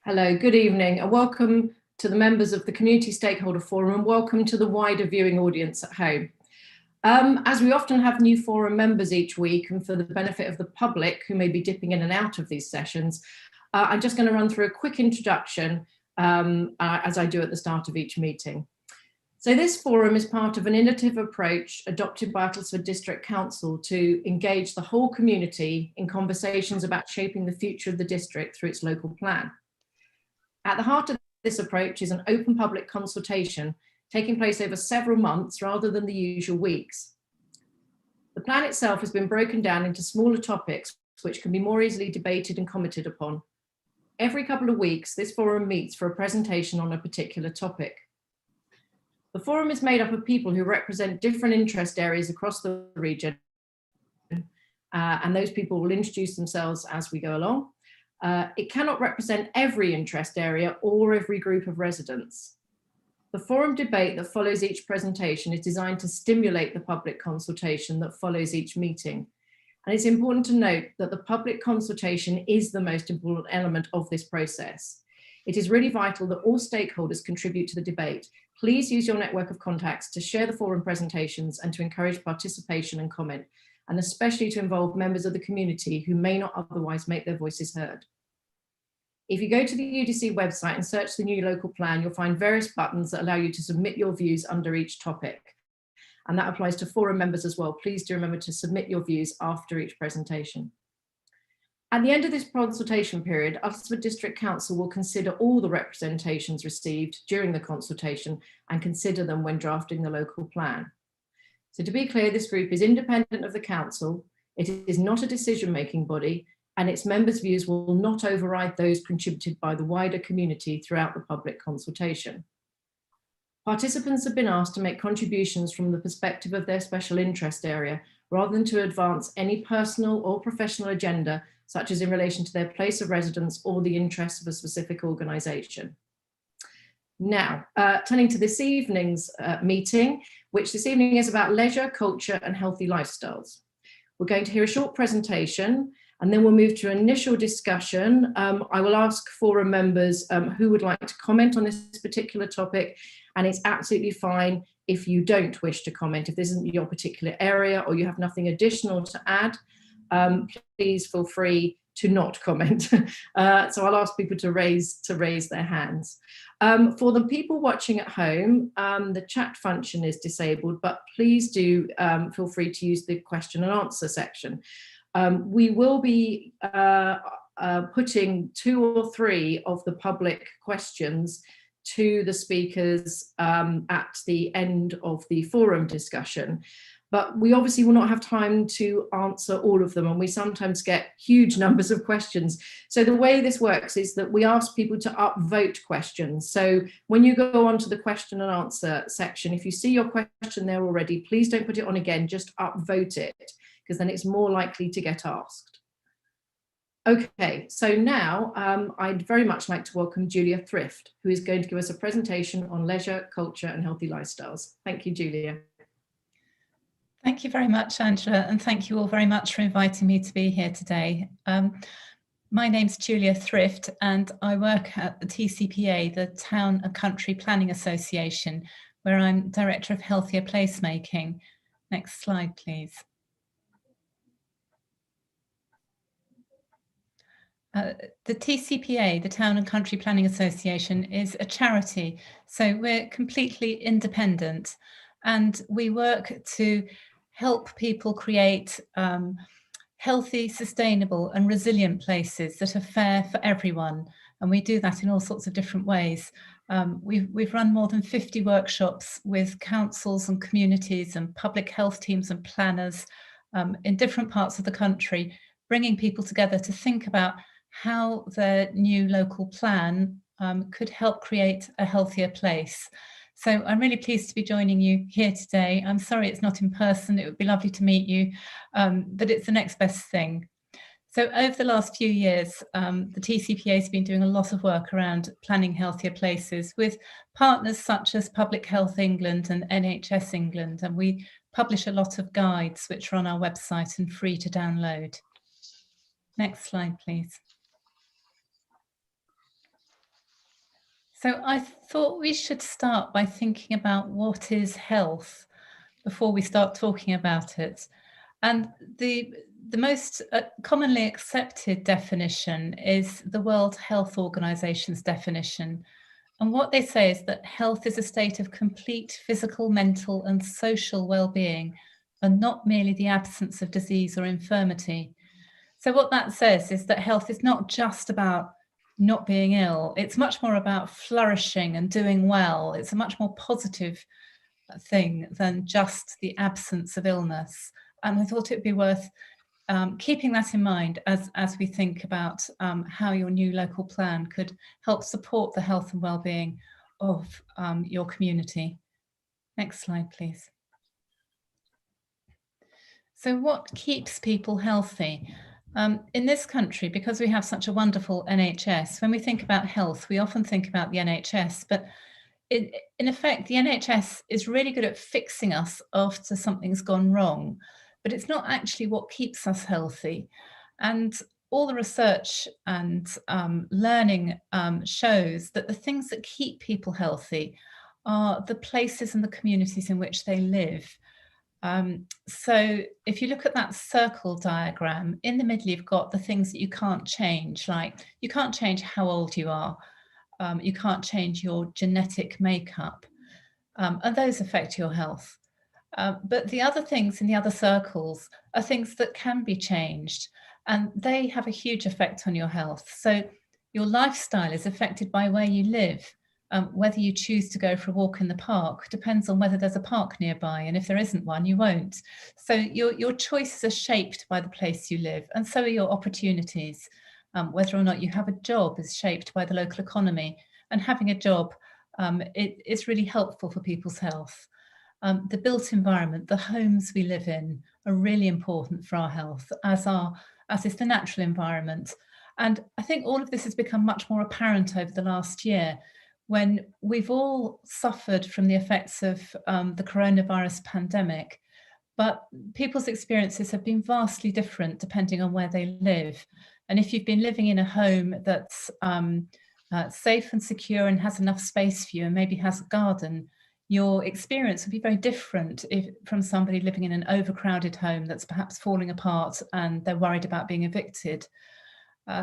Hello, good evening, and welcome to the members of the Community Stakeholder Forum, and welcome to the wider viewing audience at home. As we often have new forum members each week, and for the benefit of the public who may be dipping in and out of these sessions, I'm just going to run through a quick introduction as I do at the start of each meeting. So this forum is part of an innovative approach adopted by Uttlesford District Council to engage the whole community in conversations about shaping the future of the district through its local plan. At the heart of this approach is an open public consultation taking place over several months rather than the usual weeks. The plan itself has been broken down into smaller topics which can be more easily debated and commented upon. Every couple of weeks, this forum meets for a presentation on a particular topic. The forum is made up of people who represent different interest areas across the region, and those people will introduce themselves as we go along. It cannot represent every interest area or every group of residents. The forum debate that follows each presentation is designed to stimulate the public consultation that follows each meeting. And it's important to note that the public consultation is the most important element of this process. It is really vital that all stakeholders contribute to the debate. Please use your network of contacts to share the forum presentations and to encourage participation and comment, and especially to involve members of the community who may not otherwise make their voices heard. If you go to the UDC website and search the new local plan, you'll find various buttons that allow you to submit your views under each topic. And that applies to forum members as well. Please do remember to submit your views after each presentation. At the end of this consultation period, Uttlesford District Council will consider all the representations received during the consultation and consider them when drafting the local plan. So to be clear, this group is independent of the council. It is not a decision-making body, and its members' views will not override those contributed by the wider community throughout the public consultation. Participants have been asked to make contributions from the perspective of their special interest area, rather than to advance any personal or professional agenda, such as in relation to their place of residence or the interests of a specific organisation. Now, turning to this evening's meeting, which this evening is about leisure, culture and healthy lifestyles. We're going to hear a short presentation and then we'll move to initial discussion. I will ask forum members who would like to comment on this particular topic, and it's absolutely fine if you don't wish to comment. If this isn't your particular area or you have nothing additional to add, please feel free to not comment. So I'll ask people to raise their hands. For the people watching at home, the chat function is disabled, but please do feel free to use the question and answer section. We will be putting 2 or 3 of the public questions to the speakers at the end of the forum discussion. But we obviously will not have time to answer all of them, and we sometimes get huge numbers of questions. So the way this works is that we ask people to upvote questions. So when you go on to the question and answer section, if you see your question there already, please don't put it on again, just upvote it, because then it's more likely to get asked. Okay, so now I'd very much like to welcome Julia Thrift, who is going to give us a presentation on leisure, culture and healthy lifestyles. Thank you, Julia. Thank you very much, Angela, and thank you all very much for inviting me to be here today. My name's Julia Thrift, and I work at the TCPA, the Town and Country Planning Association, where I'm Director of Healthier Placemaking. Next slide, please. The TCPA, the Town and Country Planning Association, is a charity, so we're completely independent, and we work to help people create healthy, sustainable and resilient places that are fair for everyone. And we do that in all sorts of different ways. We've run more than 50 workshops with councils and communities and public health teams and planners in different parts of the country, bringing people together to think about how their new local plan could help create a healthier place. So I'm really pleased to be joining you here today. I'm sorry it's not in person. It would be lovely to meet you, but it's the next best thing. So over the last few years, the TCPA has been doing a lot of work around planning healthier places with partners such as Public Health England and NHS England, and we publish a lot of guides which are on our website and free to download. Next slide, please. So I thought we should start by thinking about what is health before we start talking about it. And the most commonly accepted definition is the World Health Organization's definition. And what they say is that health is a state of complete physical, mental, and social well-being, and not merely the absence of disease or infirmity. So what that says is that health is not just about not being ill. It's much more about flourishing and doing well. It's a much more positive thing than just the absence of illness. And I thought it'd be worth keeping that in mind as we think about how your new local plan could help support the health and well-being of your community. Next slide, please. So what keeps people healthy? In this country, because we have such a wonderful NHS, when we think about health, we often think about the NHS, but in effect, the NHS is really good at fixing us after something's gone wrong, but it's not actually what keeps us healthy. And all the research and learning shows that the things that keep people healthy are the places and the communities in which they live. So if you look at that circle diagram, in the middle you've got the things that you can't change, like you can't change how old you are, you can't change your genetic makeup, and those affect your health. But the other things in the other circles are things that can be changed, and they have a huge effect on your health. So your lifestyle is affected by where you live. Whether you choose to go for a walk in the park depends on whether there's a park nearby, and if there isn't one, you won't. So your choices are shaped by the place you live, and so are your opportunities. Whether or not you have a job is shaped by the local economy, and having a job it's really helpful for people's health. The built environment, the homes we live in, are really important for our health, as is the natural environment. And I think all of this has become much more apparent over the last year, when we've all suffered from the effects of the coronavirus pandemic, but people's experiences have been vastly different depending on where they live. And if you've been living in a home that's safe and secure and has enough space for you and maybe has a garden, your experience would be very different from somebody living in an overcrowded home that's perhaps falling apart and they're worried about being evicted.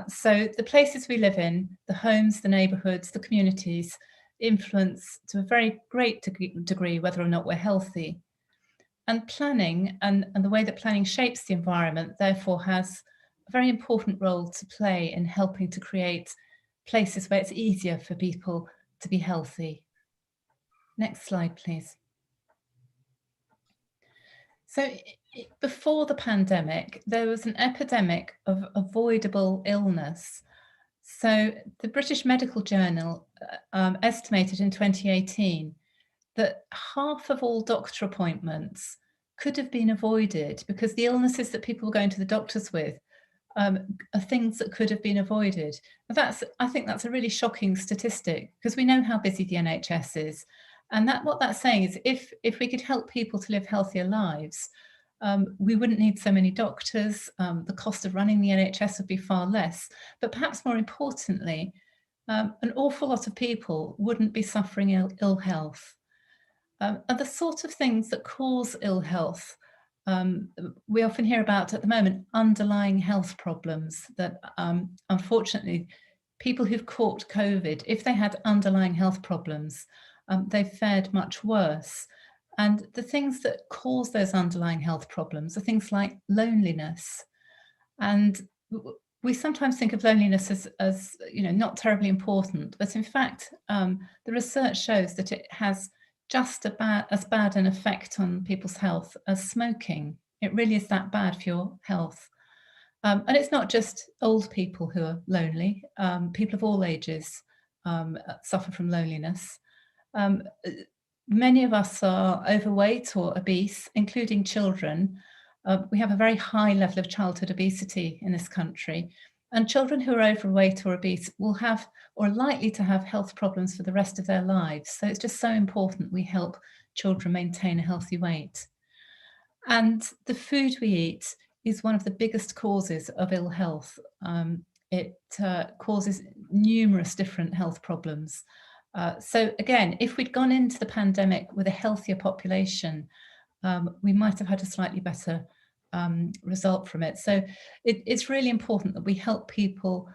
So the places we live in, the homes, the neighbourhoods, the communities, influence to a very great degree whether or not we're healthy. And planning and the way that planning shapes the environment therefore has a very important role to play in helping to create places where it's easier for people to be healthy. Next slide, please. So before the pandemic, there was an epidemic of avoidable illness. So the British Medical Journal estimated in 2018 that half of all doctor appointments could have been avoided because the illnesses that people were going to the doctors with are things that could have been avoided. I think that's a really shocking statistic because we know how busy the NHS is. And what that's saying is if we could help people to live healthier lives, we wouldn't need so many doctors, the cost of running the NHS would be far less, but perhaps more importantly, an awful lot of people wouldn't be suffering ill health. And the sort of things that cause ill health, we often hear about at the moment underlying health problems that unfortunately people who've caught COVID, if they had underlying health problems, they've fared much worse. And the things that cause those underlying health problems are things like loneliness. And we sometimes think of loneliness as not terribly important, but in fact, the research shows that it has just as bad an effect on people's health as smoking. It really is that bad for your health. And it's not just old people who are lonely. People of all ages suffer from loneliness. Many of us are overweight or obese, including children. We have a very high level of childhood obesity in this country. And children who are overweight or obese will have or are likely to have health problems for the rest of their lives. So it's just so important we help children maintain a healthy weight. And the food we eat is one of the biggest causes of ill health. It causes numerous different health problems. So again, if we'd gone into the pandemic with a healthier population, we might have had a slightly better result from it. So it's really important that we help people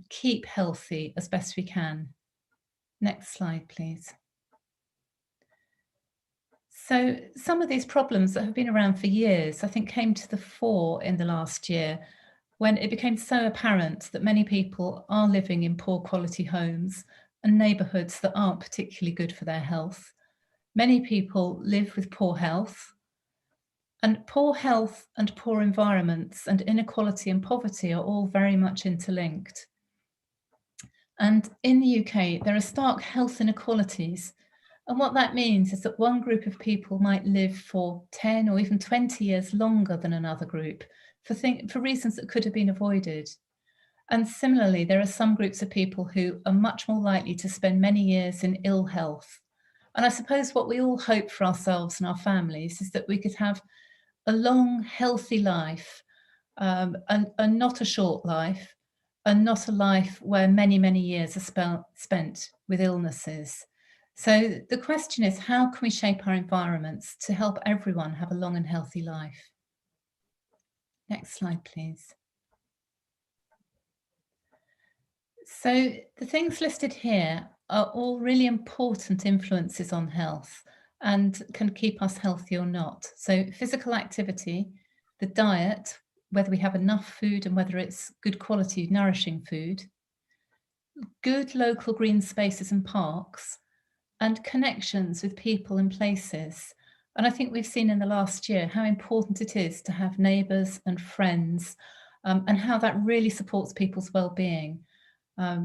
keep healthy as best we can. Next slide, please. So some of these problems that have been around for years, I think, came to the fore in the last year when it became so apparent that many people are living in poor quality homes and neighbourhoods that aren't particularly good for their health. Many people live with poor health, and poor health and poor environments and inequality and poverty are all very much interlinked. And in the UK, there are stark health inequalities. And what that means is that one group of people might live for 10 or even 20 years longer than another group for reasons that could have been avoided. And similarly, there are some groups of people who are much more likely to spend many years in ill health. And I suppose what we all hope for ourselves and our families is that we could have a long, healthy life, and not a short life, and not a life where many, many years are spent with illnesses. So the question is, how can we shape our environments to help everyone have a long and healthy life? Next slide, please. So the things listed here are all really important influences on health and can keep us healthy or not. So physical activity, the diet, whether we have enough food and whether it's good quality, nourishing food, good local green spaces and parks, and connections with people and places. And I think we've seen in the last year how important it is to have neighbours and friends, and how that really supports people's well-being.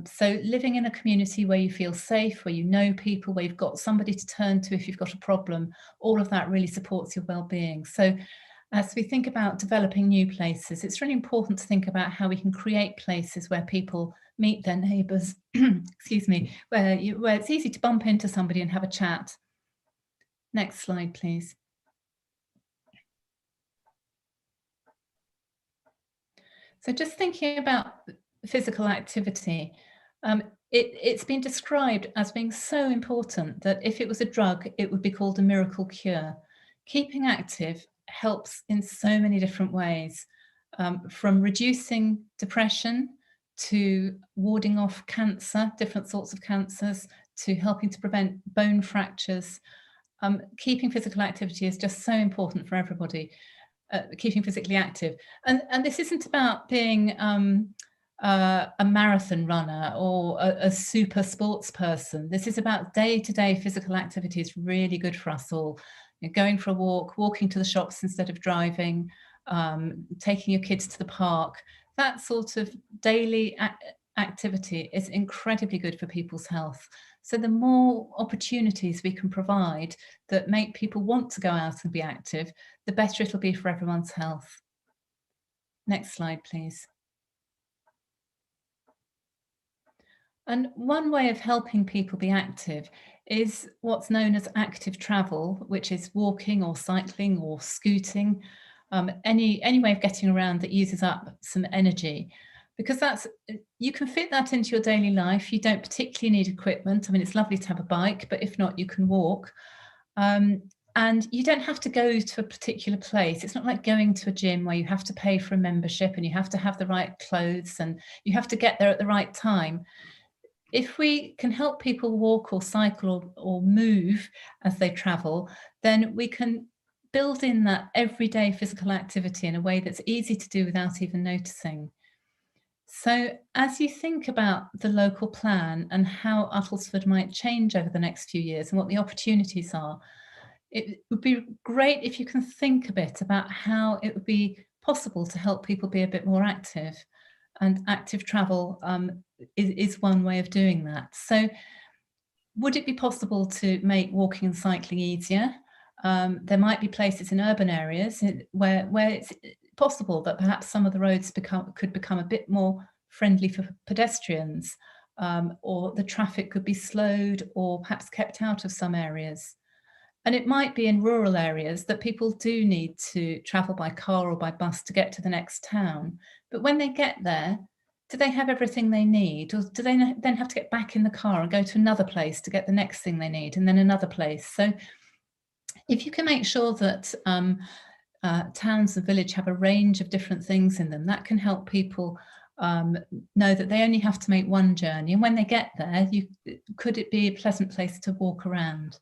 So living in a community where you feel safe, where you know people, where you've got somebody to turn to if you've got a problem, all of that really supports your well-being. So as we think about developing new places, it's really important to think about how we can create places where people meet their neighbours, excuse me, where it's easy to bump into somebody and have a chat. Next slide, please. So just thinking about physical activity, it's been described as being so important that if it was a drug, it would be called a miracle cure. Keeping active helps in so many different ways, from reducing depression to warding off cancer, different sorts of cancers, to helping to prevent bone fractures. Keeping physical activity is just so important for everybody, keeping physically active. And this isn't about being a marathon runner or a super sports person. This is about day-to-day physical activity is really good for us all. You know, going for a walk, walking to the shops instead of driving, taking your kids to the park, that sort of daily activity is incredibly good for people's health. So the more opportunities we can provide that make people want to go out and be active, the better it'll be for everyone's health. Next slide, please. And one way of helping people be active is what's known as active travel, which is walking or cycling or scooting, any way of getting around that uses up some energy. Because you can fit that into your daily life. You don't particularly need equipment. I mean, it's lovely to have a bike, but if not, you can walk. And you don't have to go to a particular place. It's not like going to a gym where you have to pay for a membership and you have to have the right clothes and you have to get there at the right time. If we can help people walk or cycle or move as they travel, then we can build in that everyday physical activity in a way that's easy to do without even noticing. So as you think about the local plan and how Uttlesford might change over the next few years and what the opportunities are, it would be great if you can think a bit about how it would be possible to help people be a bit more active. And active travel is one way of doing that. So would it be possible to make walking and cycling easier? There might be places in urban areas where it's possible that perhaps some of the roads could become a bit more friendly for pedestrians, or the traffic could be slowed or perhaps kept out of some areas. And it might be in rural areas that people do need to travel by car or by bus to get to the next town. But when they get there, do they have everything they need, or do they then have to get back in the car and go to another place to get the next thing they need, and then another place? So if you can make sure that towns and villages have a range of different things in them, that can help people know that they only have to make one journey, and when they get there, could it be a pleasant place to walk around?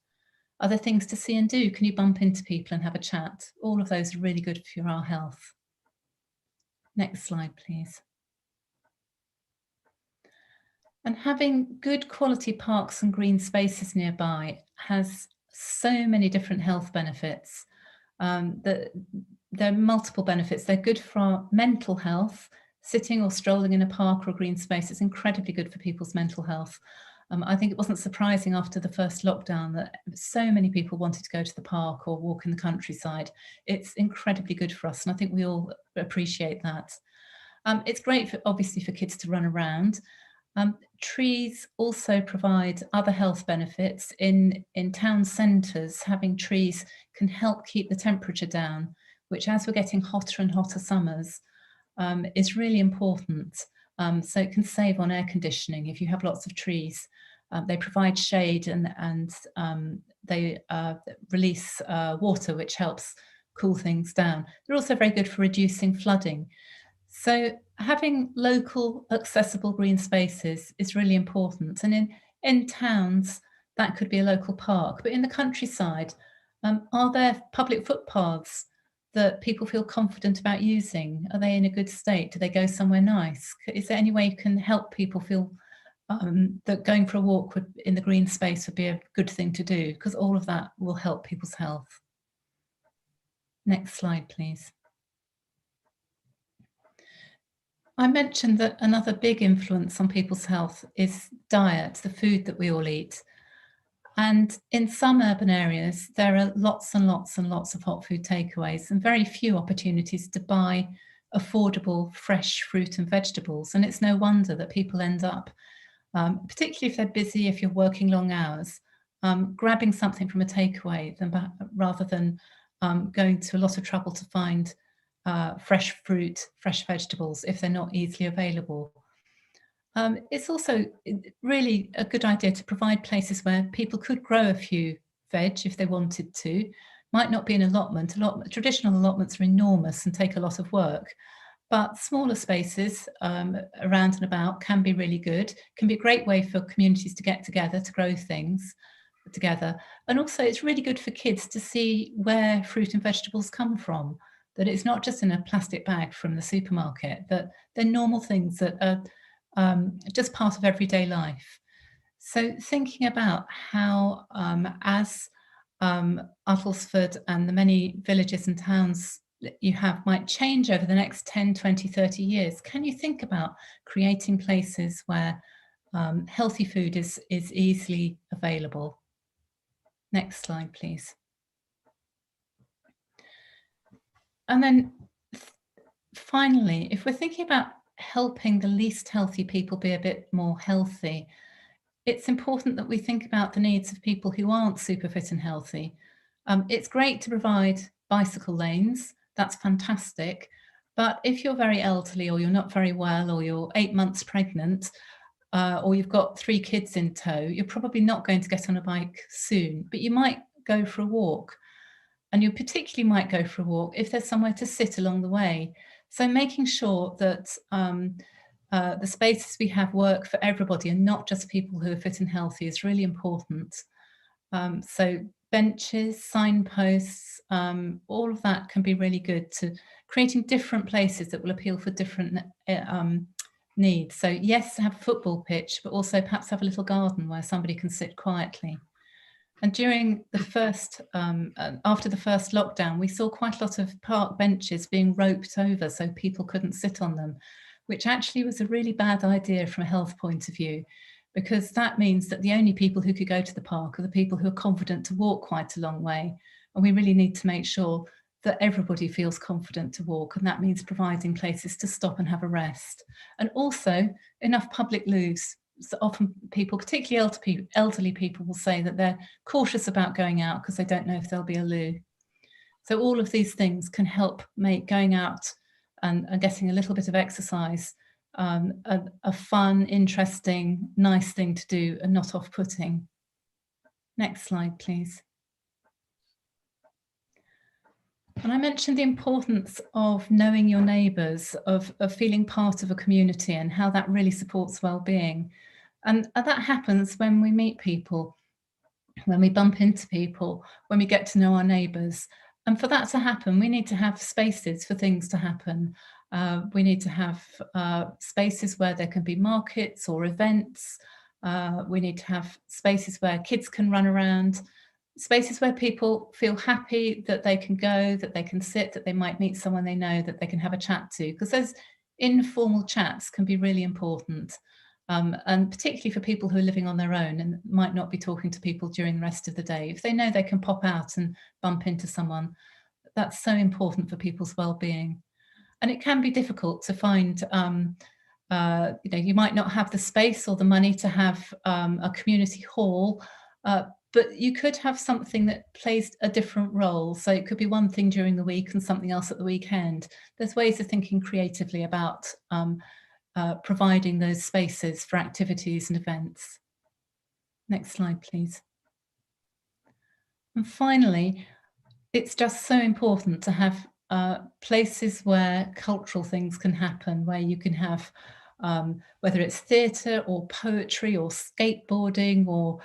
Are there things to see and do? Can you bump into people and have a chat? All of those are really good for our health. Next slide, please. And having good quality parks and green spaces nearby has so many different health benefits. There are multiple benefits. They're good for our mental health. Sitting or strolling in a park or a green space is incredibly good for people's mental health. I think it wasn't surprising after the first lockdown that so many people wanted to go to the park or walk in the countryside. It's incredibly good for us, and I think we all appreciate that. It's great, obviously, for kids to run around. Trees also provide other health benefits. In town centres, having trees can help keep the temperature down, which, as we're getting hotter and hotter summers, is really important. So it can save on air conditioning if you have lots of trees. They provide shade and they release water, which helps cool things down. They're also very good for reducing flooding. So having local accessible green spaces is really important. And in towns, that could be a local park. But in the countryside, are there public footpaths that people feel confident about using? Are they in a good state? Do they go somewhere nice? Is there any way you can help people feel that going for a walk in the green space would be a good thing to do? Because all of that will help people's health. Next slide, please. I mentioned that another big influence on people's health is diet, the food that we all eat. And in some urban areas, there are lots and lots and lots of hot food takeaways and very few opportunities to buy affordable, fresh fruit and vegetables. And it's no wonder that people end up, particularly if they're busy, if you're working long hours, grabbing something from a takeaway rather than going to a lot of trouble to find fresh fruit, fresh vegetables, if they're not easily available. It's also really a good idea to provide places where people could grow a few veg if they wanted to. Might not be an allotment. Traditional allotments are enormous and take a lot of work, but smaller spaces around and about can be really good, can be a great way for communities to get together to grow things together. And also it's really good for kids to see where fruit and vegetables come from, that it's not just in a plastic bag from the supermarket, that they're normal things that are just part of everyday life. So thinking about how, as Uttlesford and the many villages and towns that you have might change over the next 10, 20, 30 years, can you think about creating places where healthy food is easily available? Next slide, please. And then finally, if we're thinking about helping the least healthy people be a bit more healthy, it's important that we think about the needs of people who aren't super fit and healthy. It's great to provide bicycle lanes, that's fantastic. But if you're very elderly or you're not very well or you're 8 months pregnant or you've got 3 kids in tow, you're probably not going to get on a bike soon, but you might go for a walk. And you particularly might go for a walk if there's somewhere to sit along the way. So making sure that the spaces we have work for everybody and not just people who are fit and healthy is really important. So benches, signposts, all of that can be really good to creating different places that will appeal for different needs. So yes, have a football pitch, but also perhaps have a little garden where somebody can sit quietly. And during the first, after the first lockdown, we saw quite a lot of park benches being roped over so people couldn't sit on them, which actually was a really bad idea from a health point of view, because that means that the only people who could go to the park are the people who are confident to walk quite a long way. And we really need to make sure that everybody feels confident to walk. And that means providing places to stop and have a rest. And also enough public loos. So often people, particularly elderly people, will say that they're cautious about going out because they don't know if there'll be a loo. So all of these things can help make going out and getting a little bit of exercise a fun, interesting, nice thing to do and not off-putting. Next slide, please. And I mentioned the importance of knowing your neighbours, of feeling part of a community and how that really supports well-being. And that happens when we meet people, when we bump into people, when we get to know our neighbours. And for that to happen, we need to have spaces for things to happen. We need to have spaces where there can be markets or events. We need to have spaces where kids can run around, spaces where people feel happy that they can go, that they can sit, that they might meet someone they know, that they can have a chat to, because those informal chats can be really important. And particularly for people who are living on their own and might not be talking to people during the rest of the day. If they know they can pop out and bump into someone, that's so important for people's well-being. And it can be difficult to find, you might not have the space or the money to have a community hall, but you could have something that plays a different role. So it could be one thing during the week and something else at the weekend. There's ways of thinking creatively about providing those spaces for activities and events. Next slide, please. And finally, it's just so important to have places where cultural things can happen, where you can have, whether it's theatre or poetry or skateboarding or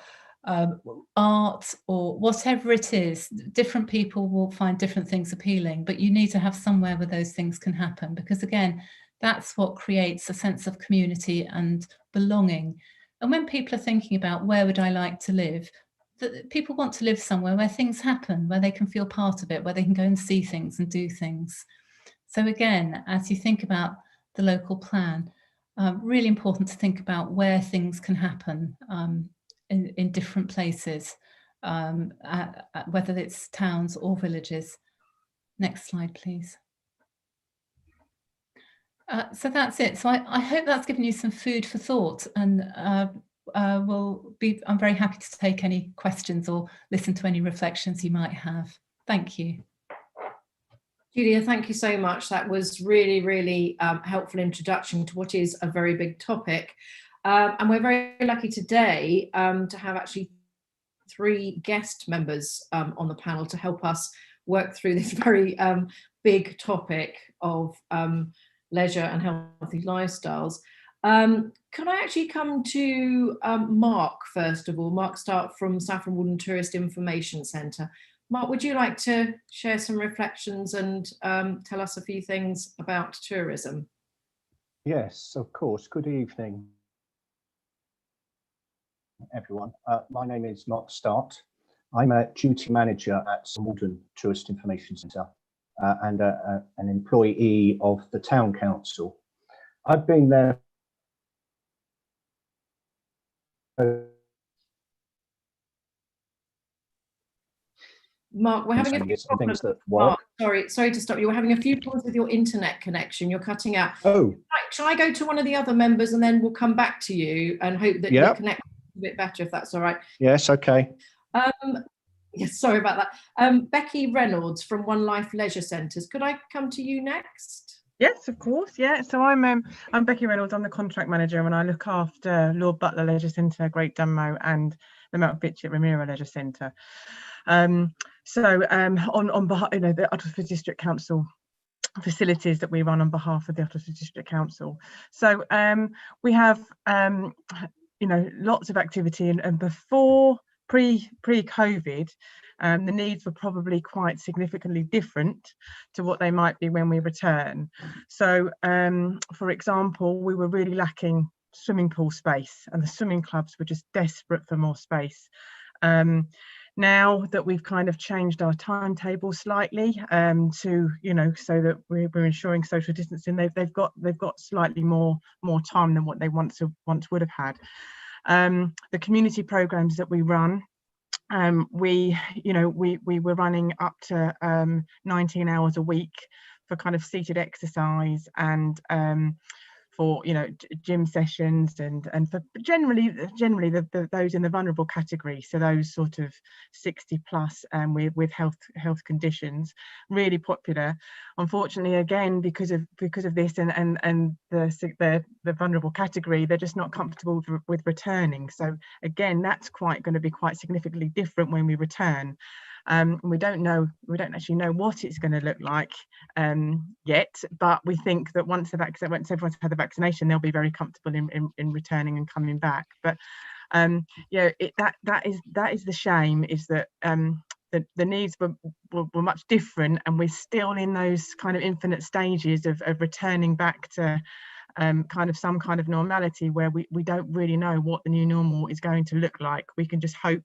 art or whatever it is. Different people will find different things appealing, but you need to have somewhere where those things can happen, because again, that's what creates a sense of community and belonging. And when people are thinking about where would I like to live, people want to live somewhere where things happen, where they can feel part of it, where they can go and see things and do things. So again, as you think about the local plan, really important to think about where things can happen in different places, whether it's towns or villages. Next slide, please. So that's it. So I hope that's given you some food for thought, and I'm very happy to take any questions or listen to any reflections you might have. Thank you. Julia, thank you so much. That was really, really helpful introduction to what is a very big topic. And we're very lucky today to have actually 3 guest members on the panel to help us work through this very big topic of leisure and healthy lifestyles. Can I actually come to Mark first of all? Mark Stark from Saffron Walden Tourist Information Centre. Mark, would you like to share some reflections and tell us a few things about tourism? Yes, of course. Good evening, everyone. My name is Mark Stark. I'm a duty manager at Saffron Walden Tourist Information Centre and an employee of the Town Council. I've been there Mark, we're having a few problems. Mark, sorry to stop you. We're having a few problems with your internet connection. You're cutting out. Oh. Shall I go to one of the other members and then we'll come back to you and hope that you connect a bit better, if that's all right? Yes, okay. Yes, sorry about that. Becky Reynolds from One Life Leisure Centres. Could I come to you next? Yes, of course. Yeah. So I'm Becky Reynolds. I'm the contract manager, and I look after Lord Butler Leisure Centre, Great Dunmow, and the Mount Fitchett Ramiro Leisure Centre. On behalf, the Uttlesford District Council facilities that we run on behalf of the Uttlesford District Council. So we have lots of activity, and before pre-COVID, the needs were probably quite significantly different to what they might be when we return. So for example, we were really lacking swimming pool space, and the swimming clubs were just desperate for more space. Now that we've kind of changed our timetable slightly to so that we're ensuring social distancing, they've got slightly more time than what they once would have had. The community programs that we run, we were running up to 19 hours a week for kind of seated exercise and for gym sessions and for generally those in the vulnerable category, so those sort of 60 plus and with health conditions, really popular. Unfortunately, again, because of this and the vulnerable category, they're just not comfortable with returning. So again, that's going to be quite significantly different when we return. We don't actually know what it's going to look like yet, but we think that once everyone's had the vaccination, they'll be very comfortable in returning and coming back. But that is the shame, is that the needs were much different, and we're still in those kind of infinite stages of returning back to kind of some kind of normality, where we don't really know what the new normal is going to look like. We can just hope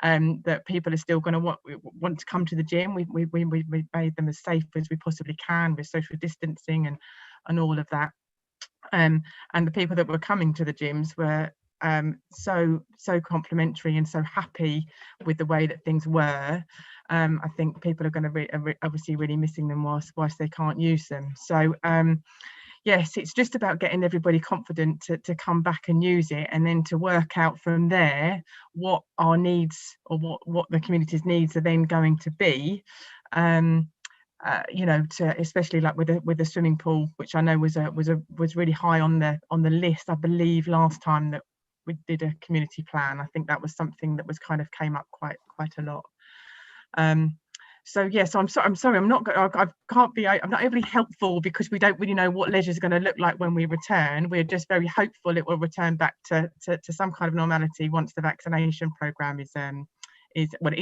that people are still going to want to come to the gym. We made them as safe as we possibly can with social distancing and all of that. And the people that were coming to the gyms were so complimentary and so happy with the way that things were. I think people are going to be obviously really missing them whilst they can't use them. So yes, it's just about getting everybody confident to come back and use it, and then to work out from there what our needs, or what the community's needs are then going to be. To especially like with the swimming pool, which I know was really high on the list, I believe, last time that we did a community plan. I think that was something that was kind of came up quite a lot. So yes, I'm sorry, I'm not overly helpful, because we don't really know what leisure is going to look like when we return. We're just very hopeful it will return back to some kind of normality once the vaccination programme is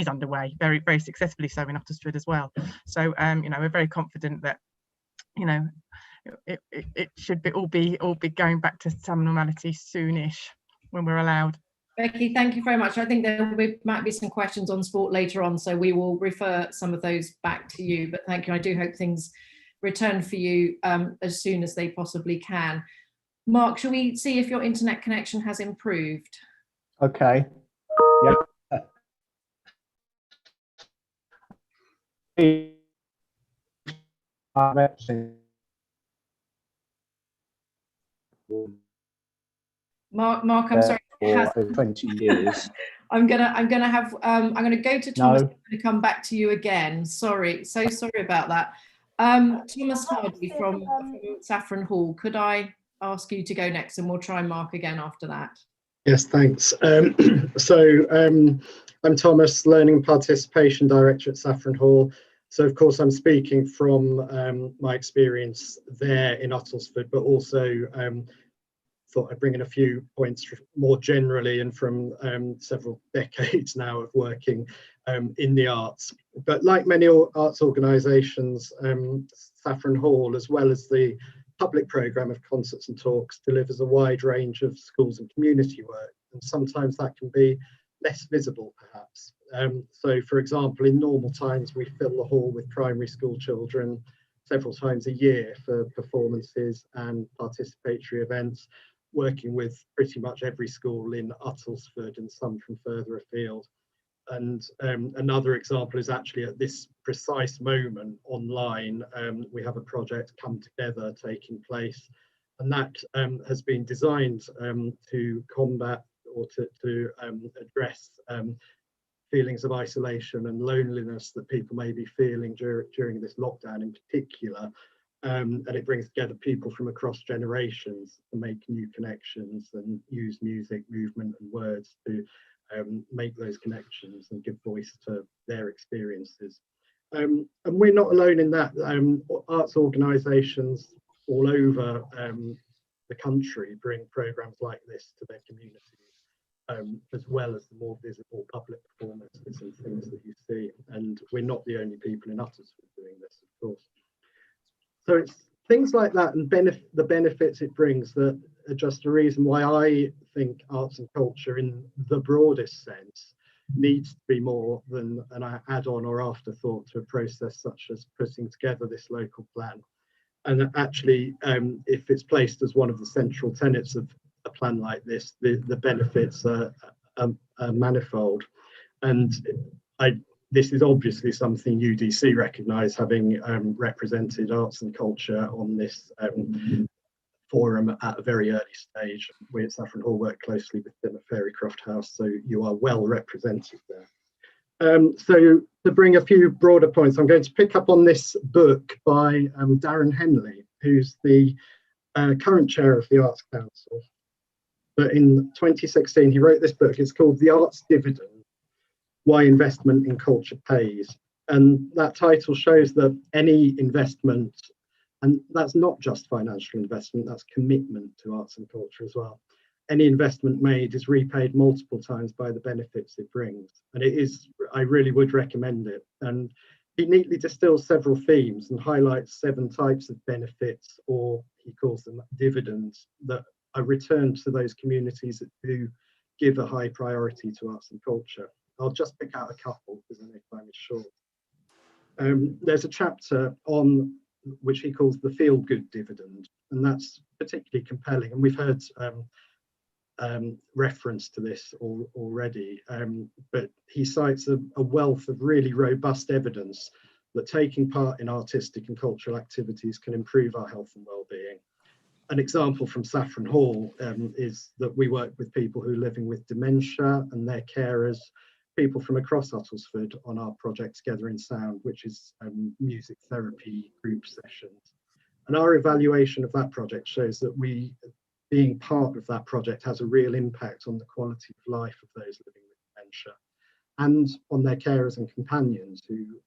underway, very, very successfully so in Uttlesford as well. So we're very confident that it should all be going back to some normality soonish when we're allowed. Becky, thank you very much. I think there might be some questions on sport later on, so we will refer some of those back to you. But thank you. I do hope things return for you as soon as they possibly can. Mark, shall we see if your internet connection has improved? Okay. Mark, I'm sorry. For 20 years. I'm gonna go to Thomas. No. I'm gonna come back to you again. Sorry, so sorry about that. Thomas Hardy from Saffron Hall, could I ask you to go next, and we'll try Mark again after that? Yes, thanks. I'm Thomas, Learning Participation Director at Saffron Hall. So of course I'm speaking from my experience there in Uttlesford, but also thought I'd bring in a few points more generally, and from several decades now of working in the arts. But like many arts organisations, Saffron Hall, as well as the public programme of concerts and talks, delivers a wide range of schools and community work, and sometimes that can be less visible perhaps. So for example, in normal times we fill the hall with primary school children several times a year for performances and participatory events, working with pretty much every school in Uttlesford and some from further afield. And another example is actually at this precise moment online, we have a project Come Together taking place, and that has been designed to combat or to address feelings of isolation and loneliness that people may be feeling during this lockdown in particular. And it brings together people from across generations to make new connections and use music, movement and words to make those connections and give voice to their experiences. And we're not alone in that. Arts organisations all over the country bring programmes like this to their communities, as well as the more visible public performances and things that you see. And we're not the only people in Uttlesford doing this, of course. So it's things like that and the benefits it brings that are just a reason why I think arts and culture in the broadest sense needs to be more than an add-on or afterthought to a process such as putting together this local plan. And actually, if it's placed as one of the central tenets of a plan like this, the benefits are manifold. And this is obviously something UDC recognise, having represented arts and culture on this forum at a very early stage. We at Saffron Hall work closely with them at Fairycroft House, so you are well represented there. So to bring a few broader points, I'm going to pick up on this book by Darren Henley, who's the current chair of the Arts Council. But in 2016, he wrote this book. It's called The Arts Dividend, Why Investment in Culture Pays. And that title shows that any investment, and that's not just financial investment, that's commitment to arts and culture as well. Any investment made is repaid multiple times by the benefits it brings. And it is, I really would recommend it. And he neatly distills several themes and highlights 7 types of benefits, or he calls them dividends, that are returned to those communities that do give a high priority to arts and culture. I'll just pick out a couple because I know time is short. There's a chapter on which he calls the feel-good dividend, and that's particularly compelling. And we've heard reference to this already, but he cites a wealth of really robust evidence that taking part in artistic and cultural activities can improve our health and well-being. An example from Saffron Hall is that we work with people who are living with dementia and their carers, people from across Uttlesford, on our project Together in Sound, which is music therapy group sessions. And our evaluation of that project shows that being part of that project has a real impact on the quality of life of those living with dementia and on their carers and companions who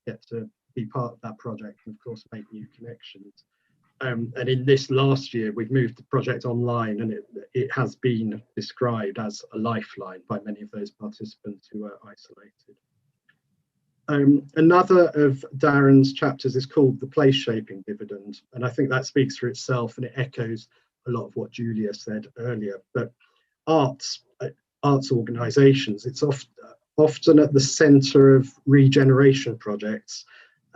get to be part of that project and of course make new connections. And in this last year, we've moved the project online, and it has been described as a lifeline by many of those participants who are isolated. Another of Darren's chapters is called The Place Shaping Dividend, and I think that speaks for itself, and it echoes a lot of what Julia said earlier. But arts organisations, it's often at the centre of regeneration projects.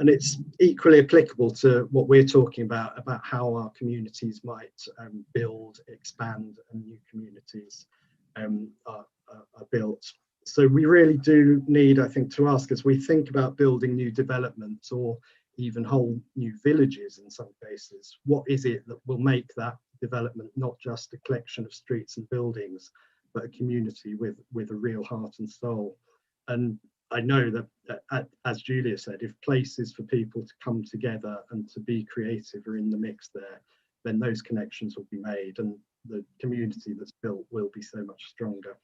And it's equally applicable to what we're talking about how our communities might build, expand, and new communities are built. So we really do need, I think, to ask, as we think about building new developments or even whole new villages in some cases, what is it that will make that development not just a collection of streets and buildings, but a community with a real heart and soul? And I know that, as Julia said, if places for people to come together and to be creative are in the mix there, then those connections will be made and the community that's built will be so much stronger.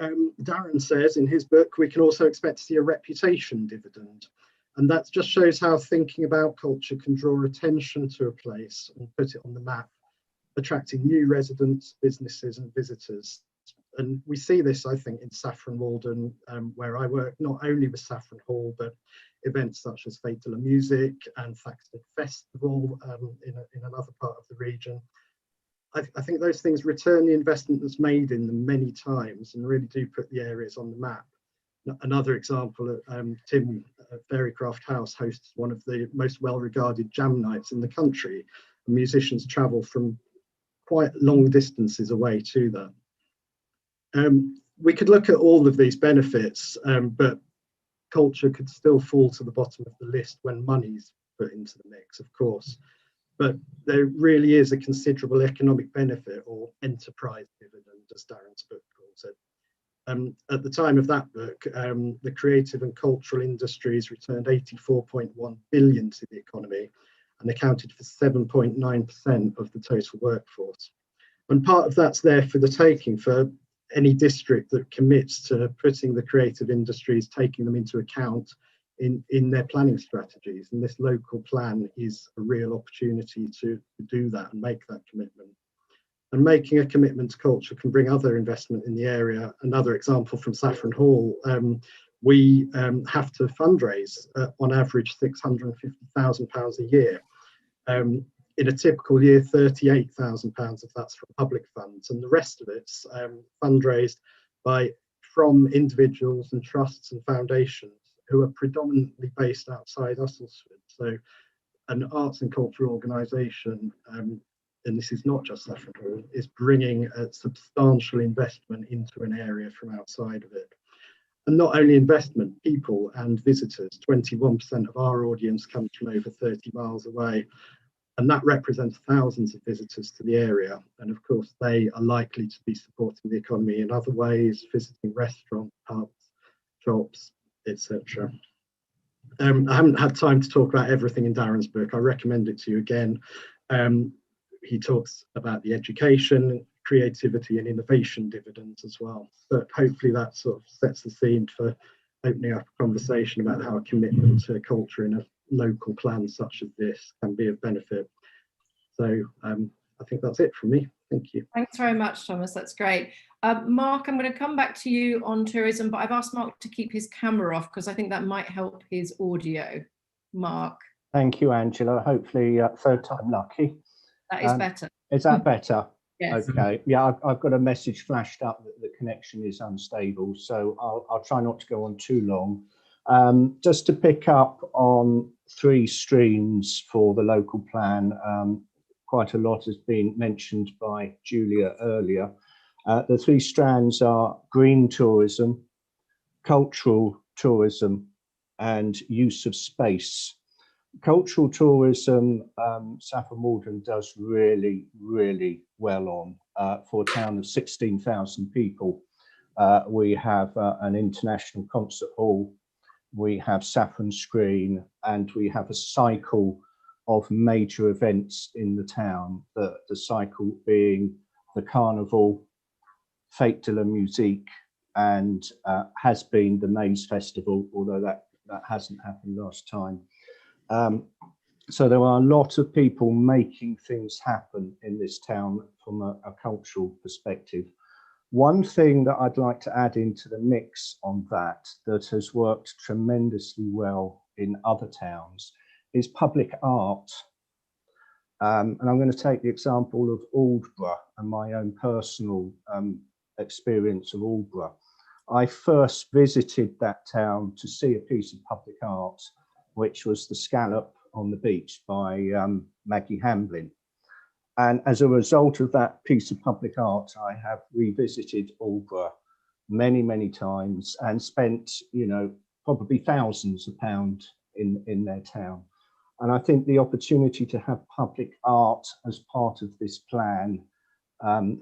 Darren says in his book, we can also expect to see a reputation dividend. And that just shows how thinking about culture can draw attention to a place and put it on the map, attracting new residents, businesses and visitors. And we see this, I think, in Saffron Walden, where I work, not only with Saffron Hall, but events such as Fatal Music and Thaxted Festival in another part of the region. I think those things return the investment that's made in them many times and really do put the areas on the map. Another example, Tim at Fairycroft House hosts one of the most well-regarded jam nights in the country. Musicians travel from quite long distances away to that. We could look at all of these benefits, but culture could still fall to the bottom of the list when money's put into the mix, of course. But there really is a considerable economic benefit, or enterprise dividend, as Darren's book calls it. At the time of that book, the creative and cultural industries returned 84.1 billion to the economy and accounted for 7.9% of the total workforce. And part of that's there for the taking for any district that commits to putting the creative industries, taking them into account in their planning strategies. And this local plan is a real opportunity to do that and make that commitment. And making a commitment to culture can bring other investment in the area. Another example from Saffron Hall, we have to fundraise on average £650,000 a year. In a typical year, £38,000 of that's from public funds, and the rest of it's fundraised from individuals and trusts and foundations who are predominantly based outside Uttlesford. So an arts and culture organisation, and this is not just Saffron Hall, is bringing a substantial investment into an area from outside of it. And not only investment, people and visitors. 21% of our audience comes from over 30 miles away. And that represents thousands of visitors to the area. And of course, they are likely to be supporting the economy in other ways, visiting restaurants, pubs, shops, etc. I haven't had time to talk about everything in Darren's book. I recommend it to you again. He talks about the education, creativity and innovation dividends as well. But hopefully that sort of sets the scene for opening up a conversation about how a commitment to culture in a local plan such as this can be of benefit. So I think that's it from me. Thank you. Thanks very much, Thomas. That's great. Mark, I'm going to come back to you on tourism, but I've asked Mark to keep his camera off because I think that might help his audio. Mark. Thank you, Angela. Hopefully third time lucky. That is better. Is that better? Yes. Okay. Yeah, I've got a message flashed up that the connection is unstable, so I'll try not to go on too long. Just to pick up on 3 streams for the local plan, quite a lot has been mentioned by Julia earlier. The 3 strands are green tourism, cultural tourism, and use of space. Cultural tourism, Saffron Walden does really, really well on. For a town of 16,000 people, we have an international concert hall, we have Saffron Screen, and we have a cycle of major events in the town, the cycle being the Carnival, Fête de la Musique, and has been the Maze Festival, although that hasn't happened last time. So there are a lot of people making things happen in this town from a cultural perspective. One thing that I'd like to add into the mix on that has worked tremendously well in other towns is public art. And I'm going to take the example of Aldborough and my own personal experience of Aldborough. I first visited that town to see a piece of public art, which was The Scallop on the Beach by Maggie Hamblin. And as a result of that piece of public art, I have revisited Aldborough many, many times and spent, probably thousands of pounds in their town. And I think the opportunity to have public art as part of this plan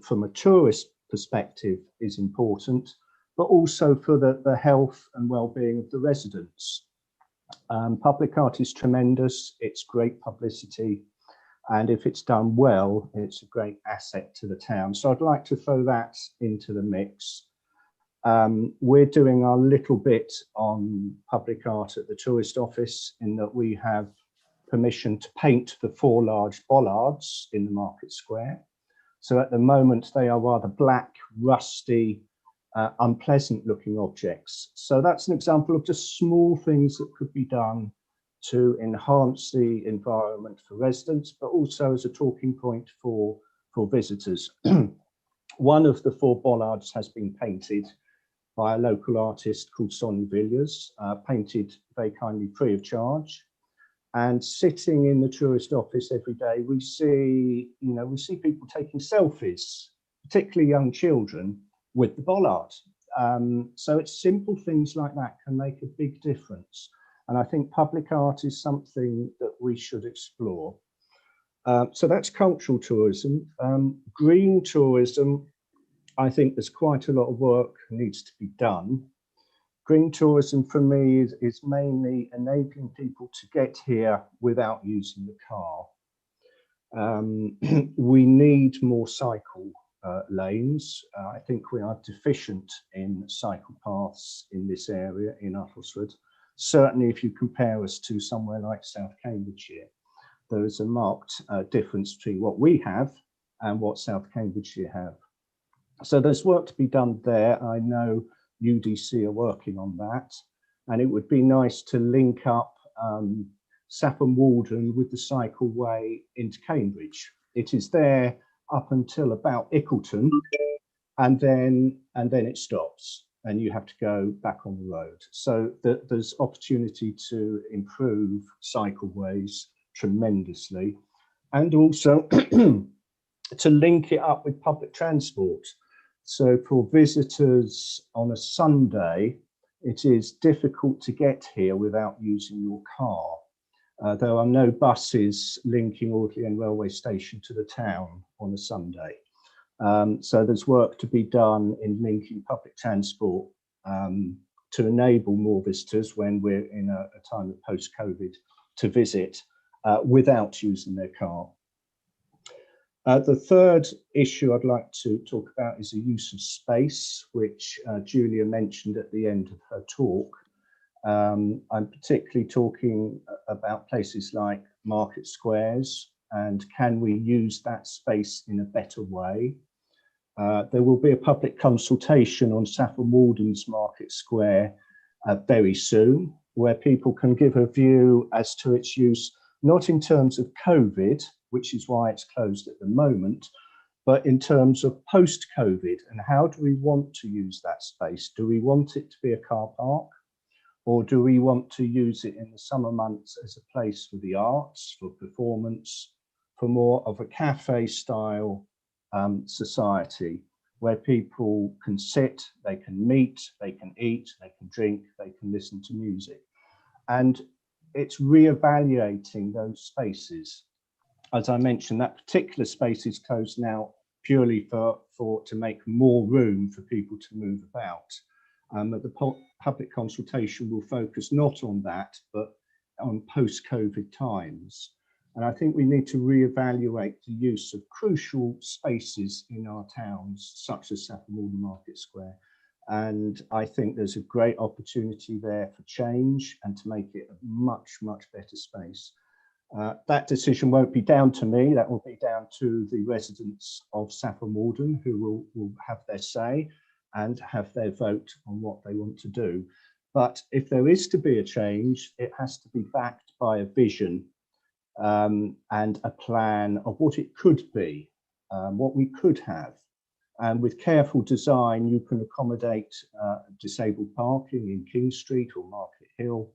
from a tourist perspective is important, but also for the health and well-being of the residents. Public art is tremendous, it's great publicity, and if it's done well, it's a great asset to the town. So I'd like to throw that into the mix. We're doing our little bit on public art at the tourist office in that we have permission to paint the 4 large bollards in the market square. So at the moment, they are rather black, rusty, unpleasant looking objects. So that's an example of just small things that could be done to enhance the environment for residents, but also as a talking point for visitors. One of the 4 bollards has been painted by a local artist called Sonia Villiers, painted very kindly free of charge. And sitting in the tourist office every day, we see people taking selfies, particularly young children, with the bollard. So it's simple things like that can make a big difference. And I think public art is something that we should explore. So that's cultural tourism. Green tourism, I think there's quite a lot of work needs to be done. Green tourism for me is mainly enabling people to get here without using the car. We need more cycle lanes. I think we are deficient in cycle paths in this area in Uttlesford. Certainly if you compare us to somewhere like South Cambridgeshire, there is a marked difference between what we have and what South Cambridgeshire have. So there's work to be done there. I know UDC are working on that, and it would be nice to link up Saffron Walden with the cycleway into Cambridge. It is there up until about Ickleton, and then it stops, and you have to go back on the road. So there's opportunity to improve cycleways tremendously, and also to link it up with public transport. So for visitors on a Sunday, it is difficult to get here without using your car. There are no buses linking Audley End railway station to the town on a Sunday. So there's work to be done in linking public transport to enable more visitors when we're in a time of post-COVID to visit without using their car. The third issue I'd like to talk about is the use of space, which Julia mentioned at the end of her talk. I'm particularly talking about places like market squares, and can we use that space in a better way? There will be a public consultation on Saffron Walden's Market Square very soon, where people can give a view as to its use, not in terms of COVID, which is why it's closed at the moment, but in terms of post-COVID, and how do we want to use that space? Do we want it to be a car park? Or do we want to use it in the summer months as a place for the arts, for performance, for more of a cafe style society where people can sit, they can meet, they can eat, they can drink, they can listen to music? And it's re-evaluating those spaces. As I mentioned, that particular space is closed now purely to make more room for people to move about. But the public consultation will focus not on that, but on post-COVID times. And I think we need to reevaluate the use of crucial spaces in our towns, such as Saffron Walden Market Square. And I think there's a great opportunity there for change and to make it a much, much better space. That decision won't be down to me, that will be down to the residents of Saffron Walden, who will have their say and have their vote on what they want to do. But if there is to be a change, it has to be backed by a vision and a plan of what it could be, what we could have. And with careful design, you can accommodate disabled parking in King Street or Market Hill,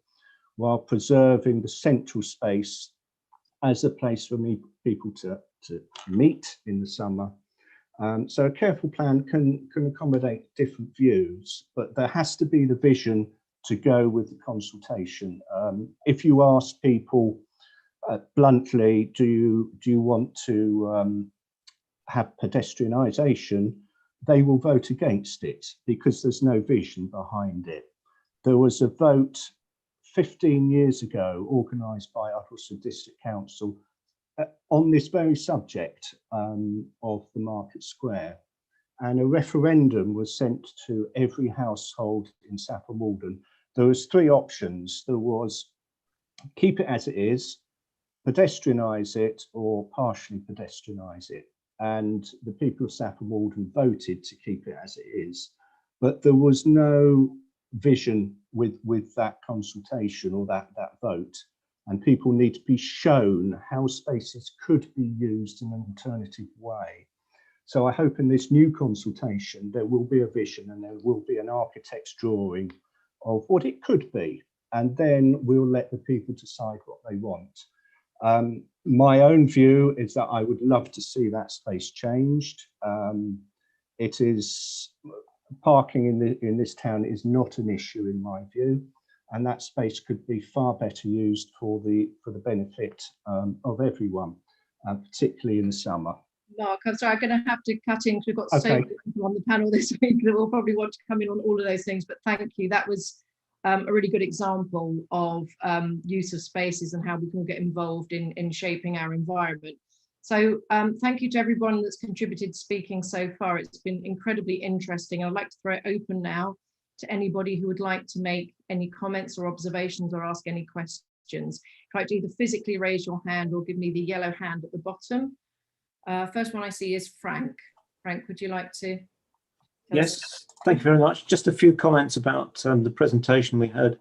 while preserving the central space as a place for people to meet in the summer. So a careful plan can accommodate different views, but there has to be the vision to go with the consultation. If you ask people bluntly, do you want to have pedestrianisation, they will vote against it because there's no vision behind it. There was a vote 15 years ago organised by Uttlesford District Council on this very subject of the Market Square, and a referendum was sent to every household in Saffron Walden. There was three options. There was keep it as it is, pedestrianise it, or partially pedestrianise it. And the people of Saffron Walden voted to keep it as it is, but there was no vision with that consultation or that vote. And people need to be shown how spaces could be used in an alternative way. So I hope in this new consultation, there will be a vision and there will be an architect's drawing of what it could be. And then we'll let the people decide what they want. My own view is that I would love to see that space changed. It is, parking in this town is not an issue in my view. And that space could be far better used for the benefit of everyone, particularly in the summer. Mark, I'm sorry, I'm going to have to cut in because we've got so many people on the panel this week that will probably want to come in on all of those things. But thank you. That was a really good example of use of spaces and how we can get involved in shaping our environment. So thank you to everyone that's contributed speaking so far. It's been incredibly interesting. I'd like to throw it open now to anybody who would like to make any comments or observations or ask any questions. Try to either physically raise your hand or give me the yellow hand at the bottom. First one I see is Frank. Frank, would you like to? Yes, thank you very much. Just a few comments about the presentation we heard.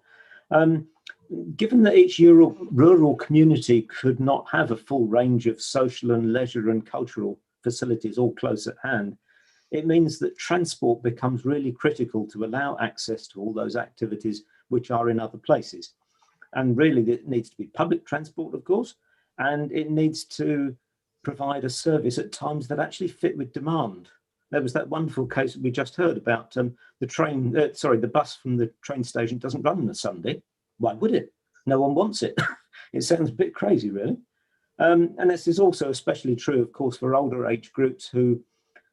Given that each rural community could not have a full range of social and leisure and cultural facilities all close at hand, it means that transport becomes really critical to allow access to all those activities which are in other places. And really it needs to be public transport, of course, and it needs to provide a service at times that actually fit with demand. There was that wonderful case that we just heard about the bus from the train station doesn't run on a Sunday. Why would it? No one wants it. It sounds a bit crazy, really. And this is also especially true, of course, for older age groups who,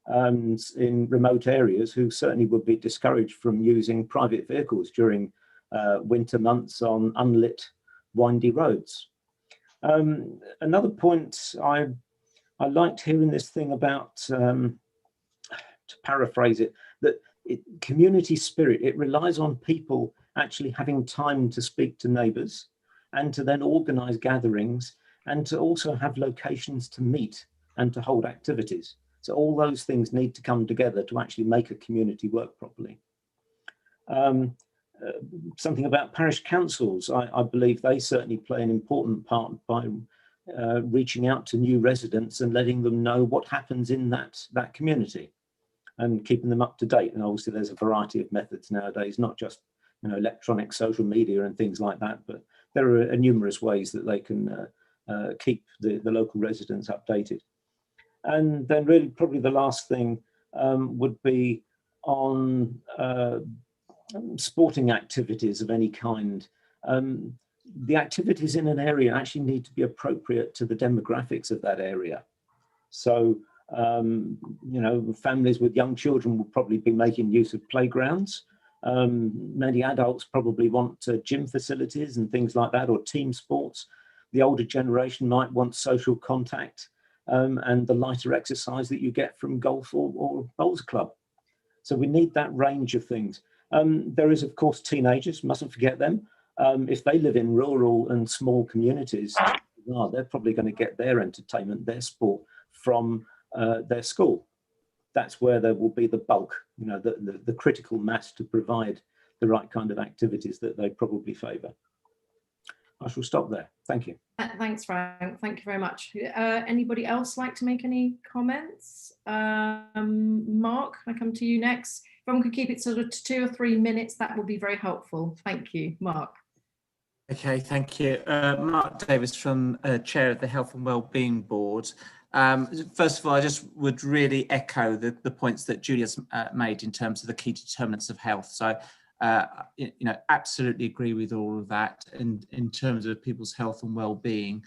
in remote areas, who certainly would be discouraged from using private vehicles during winter months on unlit, windy roads. Another point I liked hearing this thing about, to paraphrase it, that community spirit, it relies on people actually having time to speak to neighbours and to then organise gatherings and to also have locations to meet and to hold activities. So all those things need to come together to actually make a community work properly. Something about parish councils, I believe they certainly play an important part by reaching out to new residents and letting them know what happens in that community and keeping them up to date. And obviously there's a variety of methods nowadays, not just electronic social media and things like that, but there are numerous ways that they can keep the local residents updated. And then really probably the last thing would be on sporting activities of any kind. The activities in an area actually need to be appropriate to the demographics of that area. So, families with young children will probably be making use of playgrounds. Many adults probably want gym facilities and things like that, or team sports. The older generation might want social contact and the lighter exercise that you get from golf or bowls club. So we need that range of things. There is, of course, teenagers, mustn't forget them. If they live in rural and small communities, they're probably going to get their entertainment, their sport from their school. That's where there will be the bulk, the critical mass to provide the right kind of activities that they probably favour. I shall stop there. Thank you. Thanks, Frank. Thank you very much. Anybody else like to make any comments? Mark, I come to you next. If everyone could keep it sort of to 2 or 3 minutes, that would be very helpful. Thank you, Mark. Okay, thank you. Mark Davis from Chair of the Health and Wellbeing Board. First of all, I just would really echo the points that Julia's made in terms of the key determinants of health. So, absolutely agree with all of that. And in terms of people's health and well-being,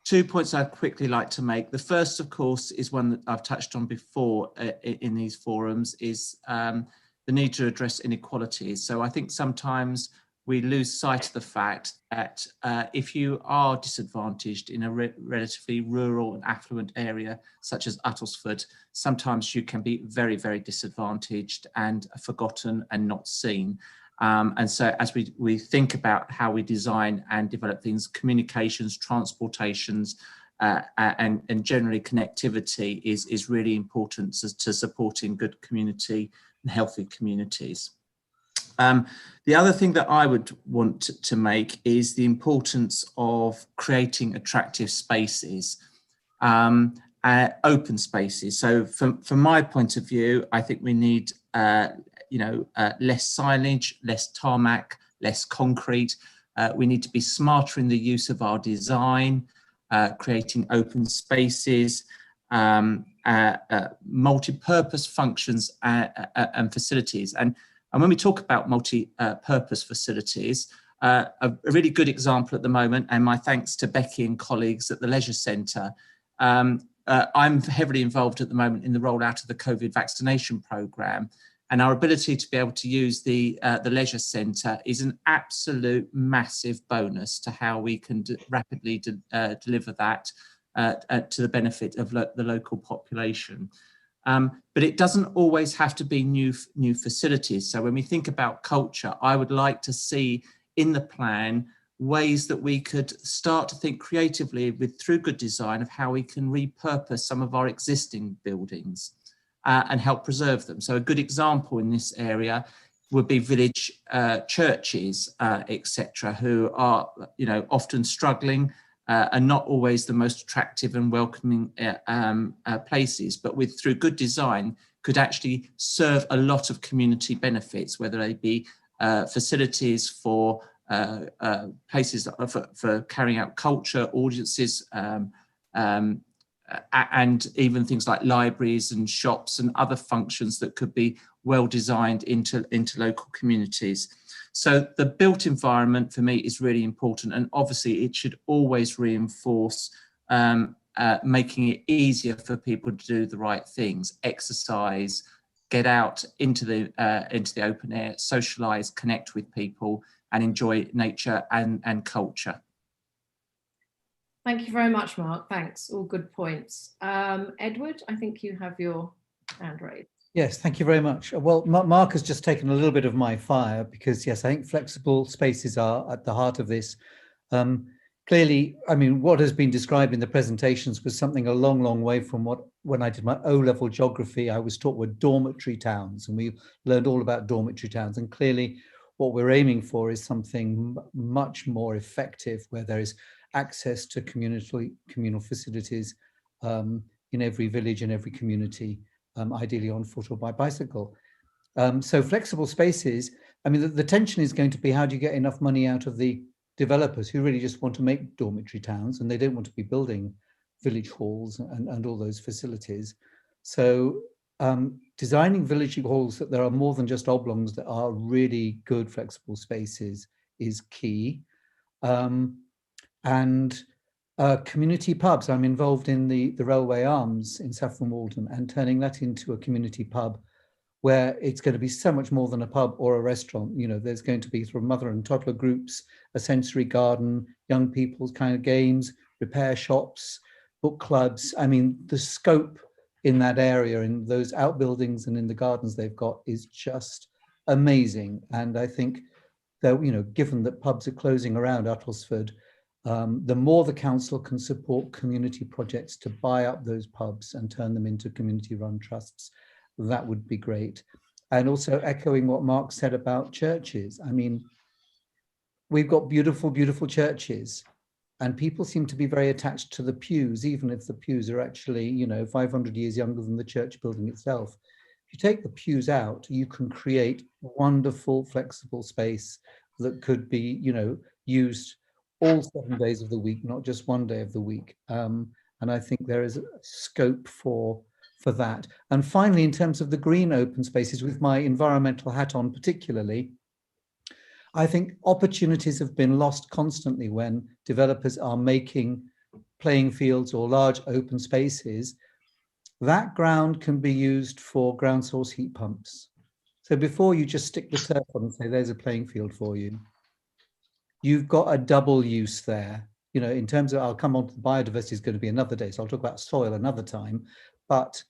2 points I'd quickly like to make. The first, of course, is one that I've touched on before in these forums, is the need to address inequalities. So I think sometimes we lose sight of the fact that if you are disadvantaged in a relatively rural and affluent area, such as Uttlesford, sometimes you can be very, very disadvantaged and forgotten and not seen. And so as we think about how we design and develop things, communications, transportations, and generally connectivity is really important to supporting good community and healthy communities. The other thing that I would want to make is the importance of creating attractive spaces, open spaces. So from my point of view, I think we need less signage, less tarmac, less concrete. We need to be smarter in the use of our design, creating open spaces, multi-purpose functions and facilities. And when we talk about multi-purpose facilities, a really good example at the moment, and my thanks to Becky and colleagues at the Leisure Centre, I'm heavily involved at the moment in the rollout of the COVID vaccination programme, and our ability to be able to use the Leisure Centre is an absolute massive bonus to how we can rapidly deliver that to the benefit of the local population. But it doesn't always have to be new facilities. So when we think about culture, I would like to see in the plan ways that we could start to think creatively through good design of how we can repurpose some of our existing buildings and help preserve them. So a good example in this area would be village churches, etc., who are often struggling and not always the most attractive and welcoming places, but through good design could actually serve a lot of community benefits, whether they be facilities for places for carrying out culture, audiences, and even things like libraries and shops and other functions that could be well designed into local communities. So the built environment for me is really important, and obviously it should always reinforce making it easier for people to do the right things, exercise, get out into the open air, socialise, connect with people, and enjoy nature and culture. Thank you very much, Mark. Thanks. All good points. Edward, I think you have your hand raised. Yes, thank you very much. Well, Mark has just taken a little bit of my fire because, yes, I think flexible spaces are at the heart of this. Clearly, I mean, what has been described in the presentations was something a long, long way from what, when I did my O-level geography, I was taught were dormitory towns, and we learned all about dormitory towns. And clearly, what we're aiming for is something much more effective, where there is access to communal facilities in every village and every community. Ideally on foot or by bicycle. So flexible spaces, I mean, the tension is going to be, how do you get enough money out of the developers who really just want to make dormitory towns, and they don't want to be building village halls and all those facilities. So designing village halls that there are more than just oblongs, that are really good flexible spaces, is key. Community pubs, I'm involved in the Railway Arms in Saffron Walden, and turning that into a community pub where it's going to be so much more than a pub or a restaurant. You know, there's going to be sort of mother and toddler groups, a sensory garden, young people's kind of games, repair shops, book clubs. I mean, the scope in that area, in those outbuildings and in the gardens they've got, is just amazing. And I think that, you know, given that pubs are closing around Uttlesford, the more the council can support community projects to buy up those pubs and turn them into community-run trusts, that would be great. And also echoing what Mark said about churches. I mean, we've got beautiful, beautiful churches, and people seem to be very attached to the pews, even if the pews are actually, you know, 500 years younger than the church building itself. If you take the pews out, you can create wonderful, flexible space that could be, you know, used all 7 days of the week, not just one day of the week. And I think there is a scope for that. And finally, in terms of the green open spaces, with my environmental hat on particularly, I think opportunities have been lost constantly when developers are making playing fields or large open spaces. That ground can be used for ground source heat pumps. So before you just stick the turf on and say, there's a playing field for you, you've got a double use there. You know, in terms of, I'll come on to biodiversity, is going to be another day, so I'll talk about soil another time, but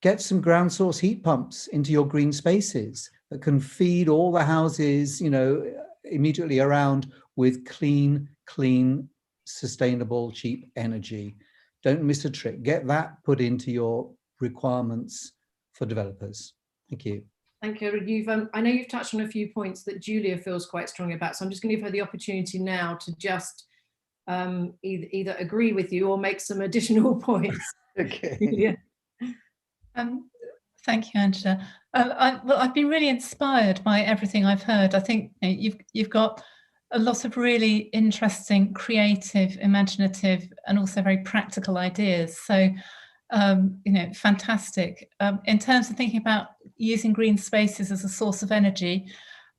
get some ground source heat pumps into your green spaces that can feed all the houses, you know, immediately around with clean, sustainable, cheap energy. Don't miss a trick. Get that put into your requirements for developers. Thank you. Thank you. I know you've touched on a few points that Julia feels quite strongly about, so I'm just going to give her the opportunity now to just either agree with you or make some additional points. Okay. Julia. Thank you, Angela. Well, I've been really inspired by everything I've heard. I think, you know, you've got a lot of really interesting, creative, imaginative, and also very practical ideas. So, you know, fantastic. In terms of thinking about using green spaces as a source of energy,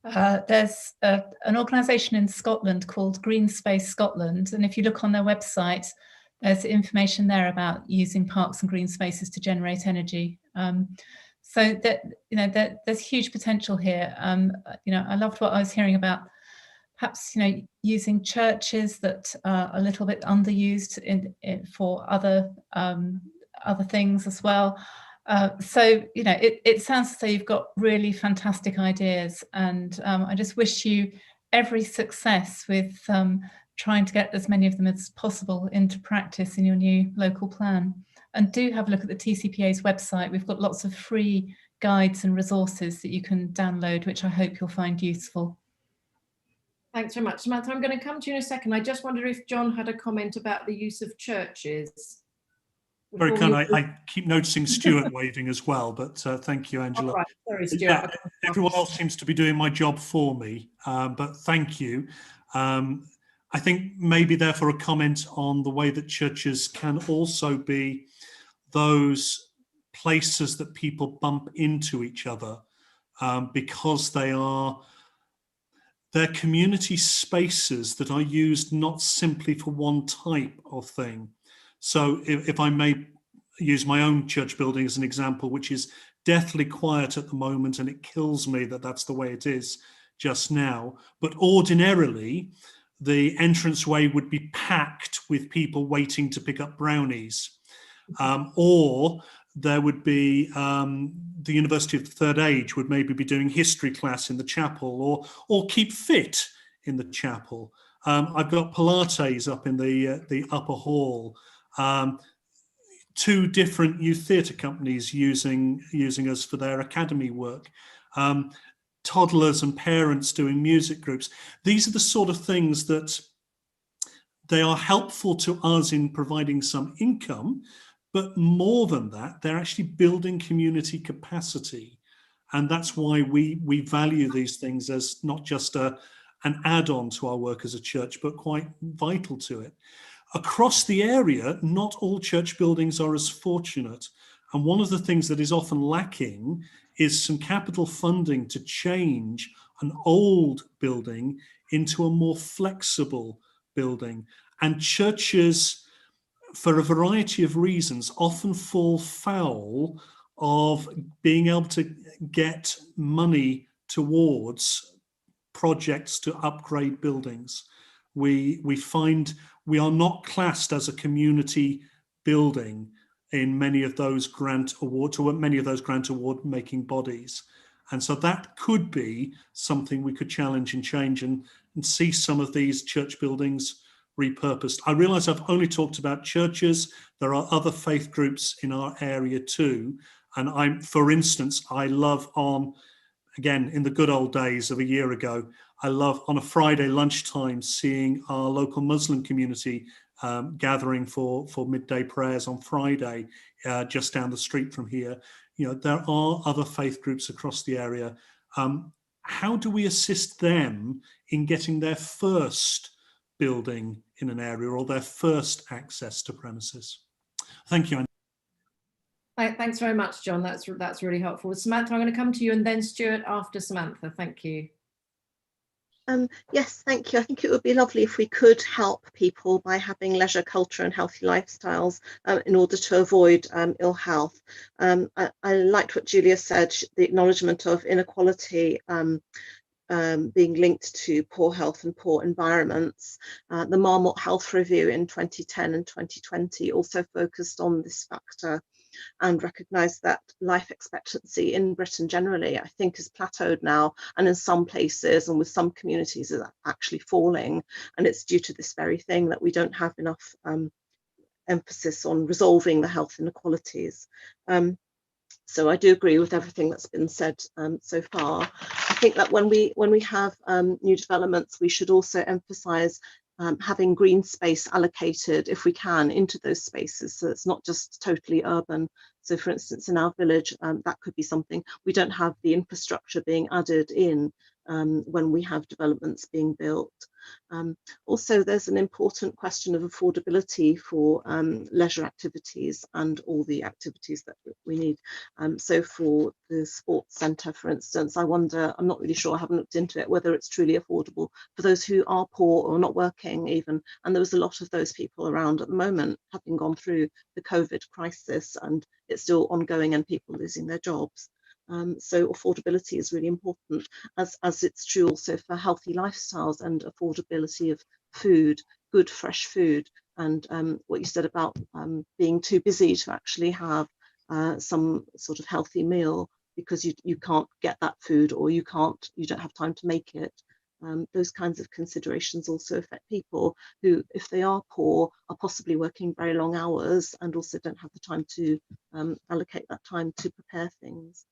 there's an organisation in Scotland called Green Space Scotland, and if you look on their website, there's information there about using parks and green spaces to generate energy. So that, you know, there's huge potential here. You know, I loved what I was hearing about, perhaps, you know, using churches that are a little bit underused for other things as well. So, you know, it sounds as though you've got really fantastic ideas, and I just wish you every success with trying to get as many of them as possible into practice in your new local plan. And do have a look at the TCPA's website. We've got lots of free guides and resources that you can download, which I hope you'll find useful. Thanks very much, Samantha. I'm going to come to you in a second. I just wonder if John had a comment about the use of churches. Very kind. I keep noticing Stuart waving as well, but thank you, Angela. Oh, right. Sorry, Stuart. Yeah, everyone else seems to be doing my job for me, but thank you. I think maybe therefore a comment on the way that churches can also be those places that people bump into each other because they're community spaces that are used not simply for one type of thing. So if I may use my own church building as an example, which is deathly quiet at the moment, and it kills me that that's the way it is just now. But ordinarily, the entranceway would be packed with people waiting to pick up brownies. Or there would be the University of the Third Age would maybe be doing history class in the chapel, or keep fit in the chapel. I've got Pilates up in the upper hall. 2 different youth theatre companies using us for their academy work. Toddlers and parents doing music groups. These are the sort of things that they are helpful to us in providing some income, but more than that, they're actually building community capacity. And that's why we value these things as not just an add-on to our work as a church, but quite vital to it. Across the area, not all church buildings are as fortunate. And one of the things that is often lacking is some capital funding to change an old building into a more flexible building. And churches, for a variety of reasons, often fall foul of being able to get money towards projects to upgrade buildings. We find we are not classed as a community building in many of those grant award making bodies. And so that could be something we could challenge and change and see some of these church buildings repurposed. I realize I've only talked about churches. There are other faith groups in our area too. And for instance, I love again, in the good old days of a year ago, I love on a Friday lunchtime seeing our local Muslim community gathering for midday prayers on Friday, just down the street from here. You know, there are other faith groups across the area. How do we assist them in getting their first building in an area or their first access to premises? Thank you. Thanks very much, John. That's really helpful. Samantha, I'm going to come to you, and then Stuart after Samantha. Thank you. Yes, thank you. I think it would be lovely if we could help people by having leisure, culture and healthy lifestyles in order to avoid ill health. I liked what Julia said, the acknowledgement of inequality being linked to poor health and poor environments. The Marmot Health Review in 2010 and 2020 also focused on this factor and recognised that life expectancy in Britain generally, I think, has plateaued now, and in some places and with some communities is actually falling. And it's due to this very thing that we don't have enough emphasis on resolving the health inequalities. So I do agree with everything that's been said so far. I think that when we have new developments, we should also emphasise having green space allocated, if we can, into those spaces, so it's not just totally urban. So for instance, in our village, that could be something. We don't have the infrastructure being added in when we have developments being built. Also, there's an important question of affordability for leisure activities and all the activities that we need. So for the sports centre, for instance, I wonder, I'm not really sure, I haven't looked into it, whether it's truly affordable for those who are poor or not working even. And there was a lot of those people around at the moment, having gone through the COVID crisis, and it's still ongoing and people losing their jobs. So affordability is really important, as it's true also for healthy lifestyles and affordability of food, good fresh food, and what you said about being too busy to actually have some sort of healthy meal because you can't get that food, or you don't have time to make it. Those kinds of considerations also affect people who, if they are poor, are possibly working very long hours and also don't have the time to allocate that time to prepare things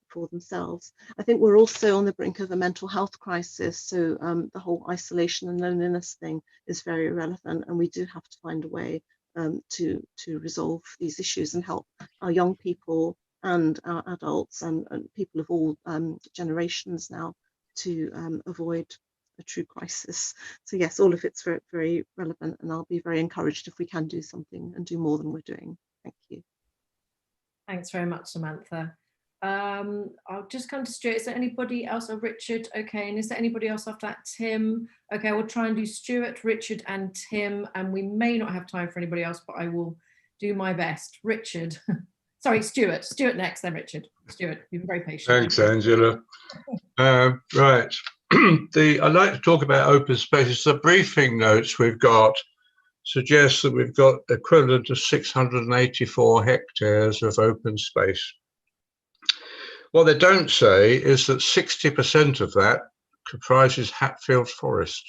for themselves. I think we're also on the brink of a mental health crisis, so the whole isolation and loneliness thing is very relevant, and we do have to find a way to resolve these issues and help our young people and our adults and people of all generations now to avoid a true crisis. So yes, all of it's very, very relevant, and I'll be very encouraged if we can do something and do more than we're doing. Thank you. Thanks very much, Samantha. I'll just come to Stuart. Is there anybody else? Oh, Richard. Okay. And is there anybody else after that? Tim. Okay, we'll try and do Stuart, Richard, and Tim. And we may not have time for anybody else, but I will do my best. Richard. Sorry, Stuart. Stuart next, then Richard. Stuart, you've been very patient. Thanks, Angela. Right. I'd like to talk about open spaces. The briefing notes we've got suggest that we've got equivalent to 684 hectares of open space. What they don't say is that 60% of that comprises Hatfield Forest.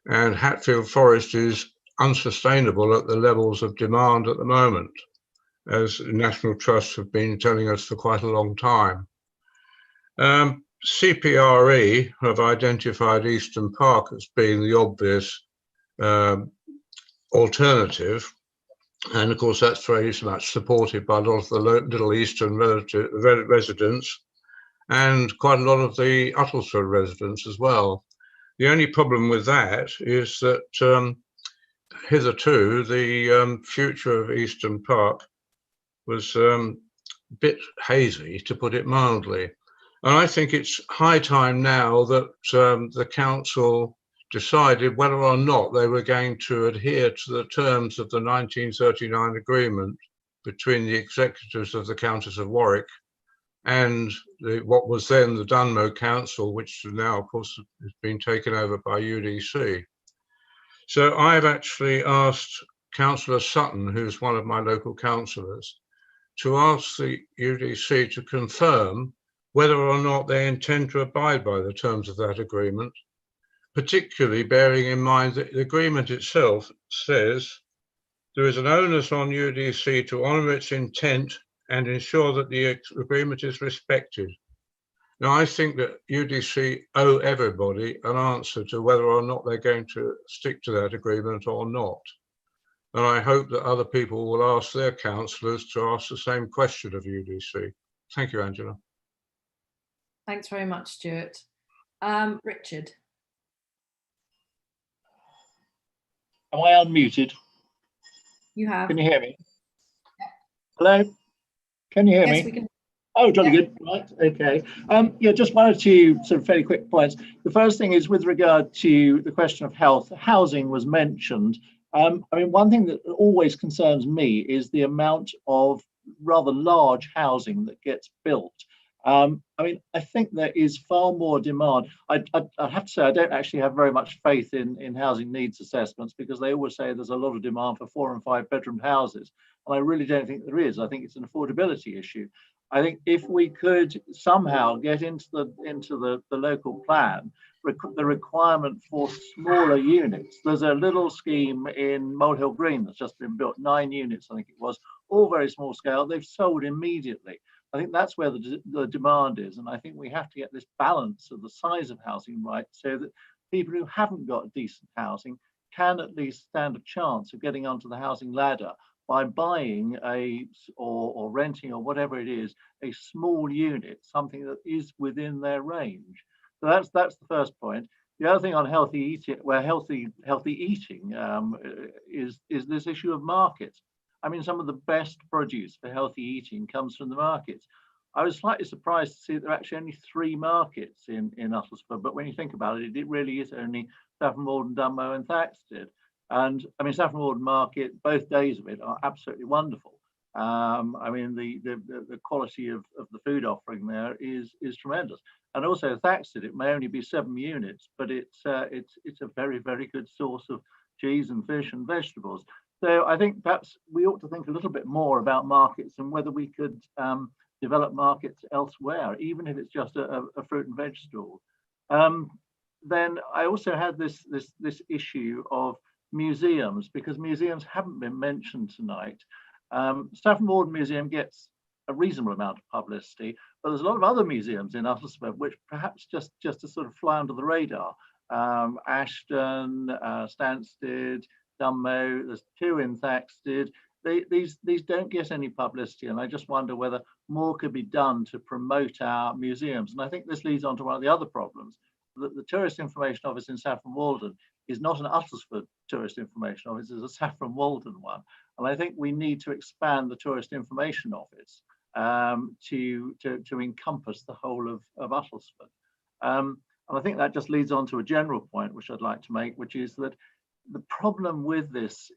And Hatfield Forest is unsustainable at the levels of demand at the moment, as National Trusts have been telling us for quite a long time. CPRE have identified Eastern Park as being the obvious alternative. And of course, that's very much supported by a lot of the Little Eastern residents and quite a lot of the Uttlesford residents as well. The only problem with that is that hitherto the future of Eastern Park was a bit hazy, to put it mildly. And I think it's high time now that the council decided whether or not they were going to adhere to the terms of the 1939 agreement between the executives of the Countess of Warwick and what was then the Dunmow Council, which now, of course, has been taken over by UDC. So I've actually asked Councillor Sutton, who's one of my local councillors, to ask the UDC to confirm whether or not they intend to abide by the terms of that agreement, particularly bearing in mind that the agreement itself says there is an onus on UDC to honour its intent and ensure that the agreement is respected. Now, I think that UDC owe everybody an answer to whether or not they're going to stick to that agreement or not. And I hope that other people will ask their councillors to ask the same question of UDC. Thank you, Angela. Thanks very much, Stuart. Richard. Am I unmuted? You have. Can you hear me? Hello? Can you hear me? Yes, we can. Oh, jolly good. Right. Okay. Yeah, just one or two sort of fairly quick points. The first thing is with regard to the question of health. Housing was mentioned. I mean, one thing that always concerns me is the amount of rather large housing that gets built. I mean, I think there is far more demand. I have to say, I don't actually have very much faith in housing needs assessments, because they always say there's a lot of demand for 4 and 5 bedroom houses. And I really don't think there is. I think it's an affordability issue. I think if we could somehow get into the local plan, the requirement for smaller units. There's a little scheme in Molehill Green that's just been built, 9 units, I think it was, all very small scale. They've sold immediately. I think that's where the demand is. And I think we have to get this balance of the size of housing right, so that people who haven't got decent housing can at least stand a chance of getting onto the housing ladder by buying or renting or whatever it is, a small unit, something that is within their range. So that's the first point. The other thing on healthy eating, is this issue of markets. I mean, some of the best produce for healthy eating comes from the markets. I was slightly surprised to see that there are actually only 3 markets in Uttlesford, but when you think about it, it really is only Saffron Walden, Dunmow and Thaxted. And I mean, Saffron Walden Market, both days of it are absolutely wonderful. I mean, the quality of the food offering there is tremendous. And also Thaxted, it may only be 7 units, but it's a very, very good source of cheese and fish and vegetables. So I think perhaps we ought to think a little bit more about markets and whether we could develop markets elsewhere, even if it's just a fruit and veg stall. Then I also had this issue of museums, because museums haven't been mentioned tonight. Saffron Walden Museum gets a reasonable amount of publicity, but there's a lot of other museums in Uttlesford which perhaps just to sort of fly under the radar. Ashton, Stansted, Dunmow, there's 2 in Thaxted. These don't get any publicity, and I just wonder whether more could be done to promote our museums. And I think this leads on to one of the other problems, that the Tourist Information Office in Saffron Walden is not an Uttlesford Tourist Information Office, it's a Saffron Walden one. And I think we need to expand the Tourist Information Office to encompass the whole of Uttlesford. And I think that just leads on to a general point which I'd like to make, which is that the problem with this,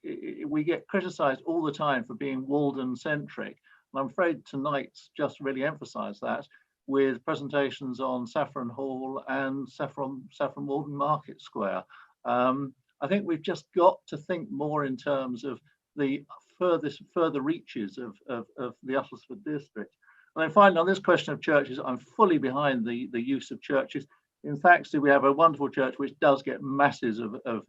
we get criticised all the time for being Walden centric, and I'm afraid tonight's just really emphasised that with presentations on Saffron Hall and Saffron Walden Market Square. I think we've just got to think more in terms of the further reaches of the Uttlesford district. And then finally, on this question of churches, I'm fully behind the use of churches. In fact, we have a wonderful church which does get masses of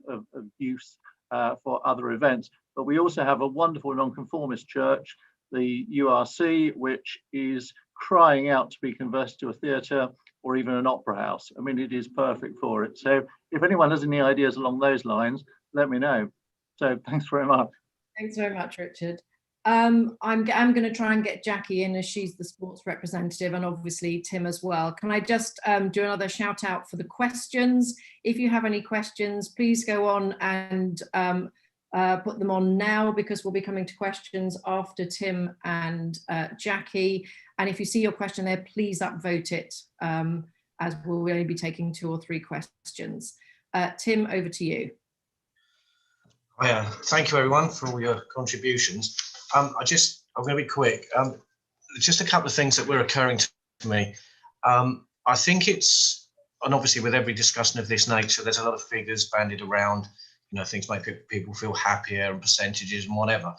use for other events, but we also have a wonderful nonconformist church, the URC, which is crying out to be converted to a theatre or even an opera house. I mean, it is perfect for it. So if anyone has any ideas along those lines, let me know. So thanks very much. Thanks very much, Richard. I'm going to try and get Jackie in, as she's the sports representative, and obviously Tim as well. Can I just do another shout out for the questions? If you have any questions, please go on and put them on now, because we'll be coming to questions after Tim and Jackie. And if you see your question there, please upvote it, as we'll only be taking 2 or 3 questions. Tim, over to you. Thank you everyone for all your contributions. I'm going to be quick. Just a couple of things that were occurring to me. I think it's, and obviously with every discussion of this nature, there's a lot of figures bandied around, you know, things make people feel happier and percentages and whatever.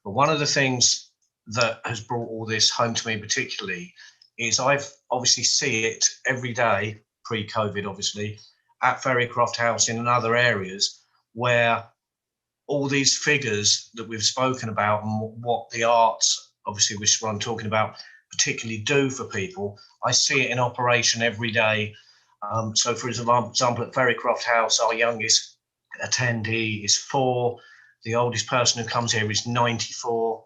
But one of the things that has brought all this home to me particularly is I've obviously see it every day, pre-COVID obviously, at Ferrycroft House and in other areas where all these figures that we've spoken about and what the arts, obviously, which is what I'm talking about, particularly do for people, I see it in operation every day. So for example, at Ferrycroft House, our youngest attendee is 4. The oldest person who comes here is 94.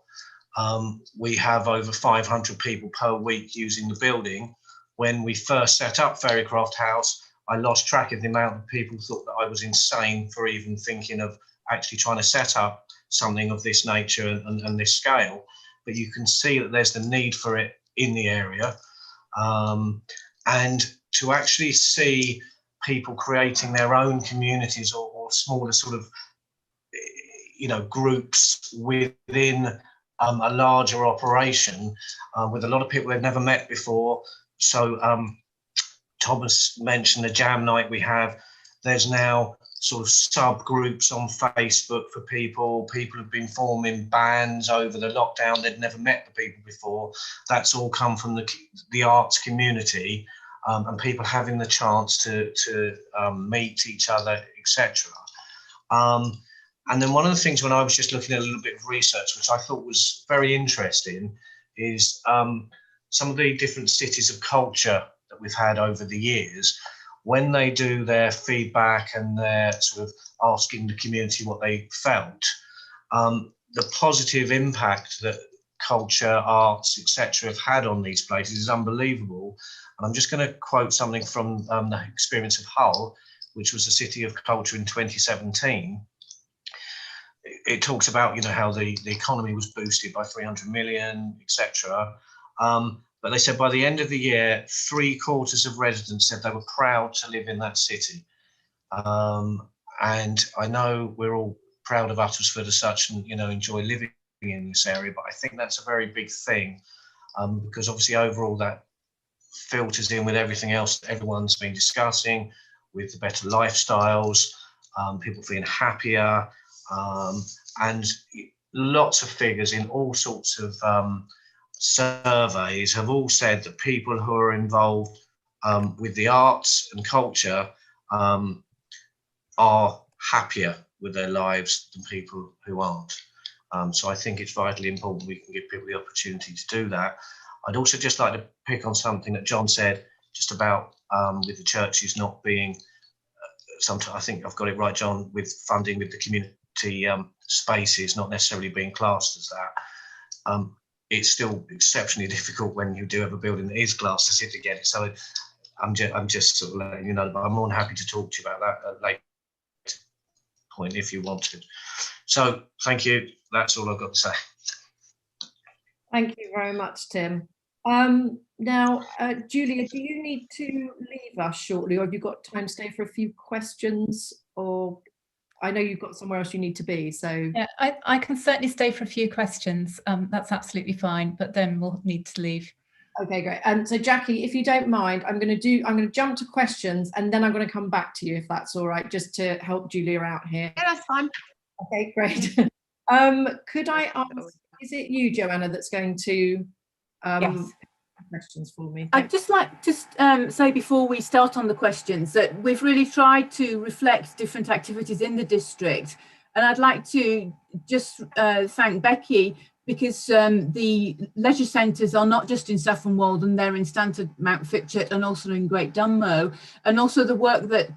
We have over 500 people per week using the building. When we first set up Ferrycroft House, I lost track of the amount of people who thought that I was insane for even thinking of actually trying to set up something of this nature and this scale. But you can see that there's the need for it in the area. And to actually see people creating their own communities or smaller sort of, you know, groups within a larger operation with a lot of people they've never met before. So Thomas mentioned the jam night we have. There's now sort of subgroups on Facebook for people. People have been forming bands over the lockdown. They'd never met the people before. That's all come from the arts community and people having the chance to meet each other, etc. And then one of the things when I was just looking at a little bit of research, which I thought was very interesting, is some of the different cities of culture that we've had over the years. When they do their feedback and they're sort of asking the community what they felt, the positive impact that culture, arts, etc. have had on these places is unbelievable. And I'm just going to quote something from the experience of Hull, which was a city of culture in 2017. It talks about, you know, how the economy was boosted by 300 million, etc. But they said by the end of the year, 3/4 of residents said they were proud to live in that city. And I know we're all proud of Uttlesford as such and, you know, enjoy living in this area, but I think that's a very big thing because obviously overall that filters in with everything else that everyone's been discussing, with the better lifestyles, people feeling happier, and lots of figures in all sorts of surveys have all said that people who are involved with the arts and culture are happier with their lives than people who aren't. So I think it's vitally important we can give people the opportunity to do that. I'd also just like to pick on something that John said just about with the churches not being, sometimes I think I've got it right, John, with funding with the community spaces not necessarily being classed as that. It's still exceptionally difficult when you do have a building that is glassed to sit again. So I'm just sort of letting you know, but I'm more than happy to talk to you about that at a later point if you want to. So thank you. That's all I've got to say. Thank you very much, Tim. Now, Julia, do you need to leave us shortly, or have you got time to stay for a few questions? Or I know you've got somewhere else you need to be, so. Yeah, I can certainly stay for a few questions. That's absolutely fine, but then we'll need to leave. Okay, great. So Jackie, if you don't mind, I'm going to jump to questions and then I'm going to come back to you if that's all right, just to help Julia out here. Yeah, that's fine. Okay, great. Could I ask, is it you, Joanna, that's going to Yes. questions for me? I'd just like to say before we start on the questions that we've really tried to reflect different activities in the district, and I'd like to just thank Becky, because the leisure centres are not just in Saffron Walden, they're in Stanford, Mount Fitchett, and also in Great Dunmow. And also the work that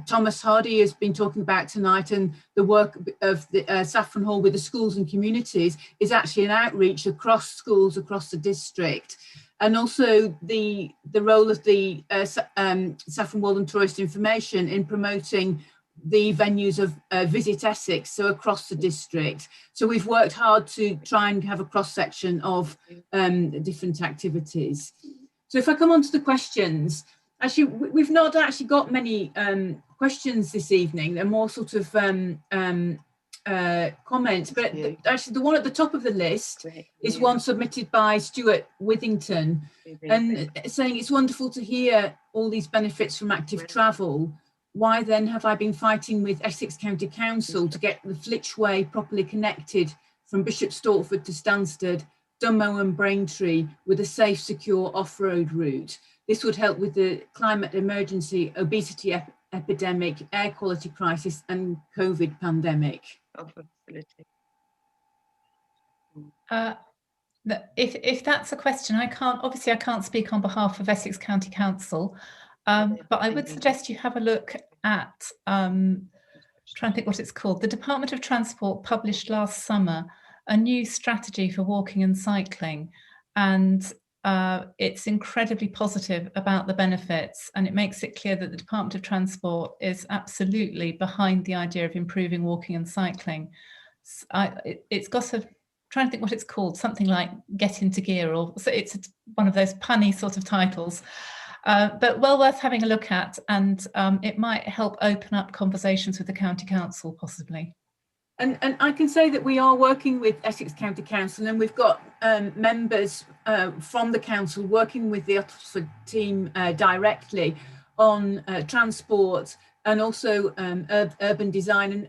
Thomas Hardy has been talking about tonight, and the work of the Saffron Hall with the schools and communities is actually an outreach across schools across the district. And also the role of the Saffron Walden Tourist Information in promoting the venues of Visit Essex, so across the district. So we've worked hard to try and have a cross-section of different activities. So if I come on to the questions, actually we've not actually got many questions this evening. They're more sort of comments, but actually the one at the top of the list is one submitted by Stuart Withington, and saying it's wonderful to hear all these benefits from active travel. Why then have I been fighting with Essex County Council to get the Flitchway properly connected from Bishop Stortford to Stansted, Dunmow and Braintree with a safe, secure off-road route? This would help with the climate emergency, obesity epidemic, air quality crisis and COVID pandemic. If that's a question, I can't speak on behalf of Essex County Council. But I would suggest you have a look at, trying to think what it's called. The Department of Transport published last summer a new strategy for walking and cycling, and it's incredibly positive about the benefits, and it makes it clear that the Department of Transport is absolutely behind the idea of improving walking and cycling. It's got a, trying to think what it's called, something like Get Into Gear, or so it's one of those punny sort of titles. But well worth having a look at, and it might help open up conversations with the County Council possibly. And I can say that we are working with Essex County Council, and we've got members from the council working with the Uttlesford team directly on transport and also urban design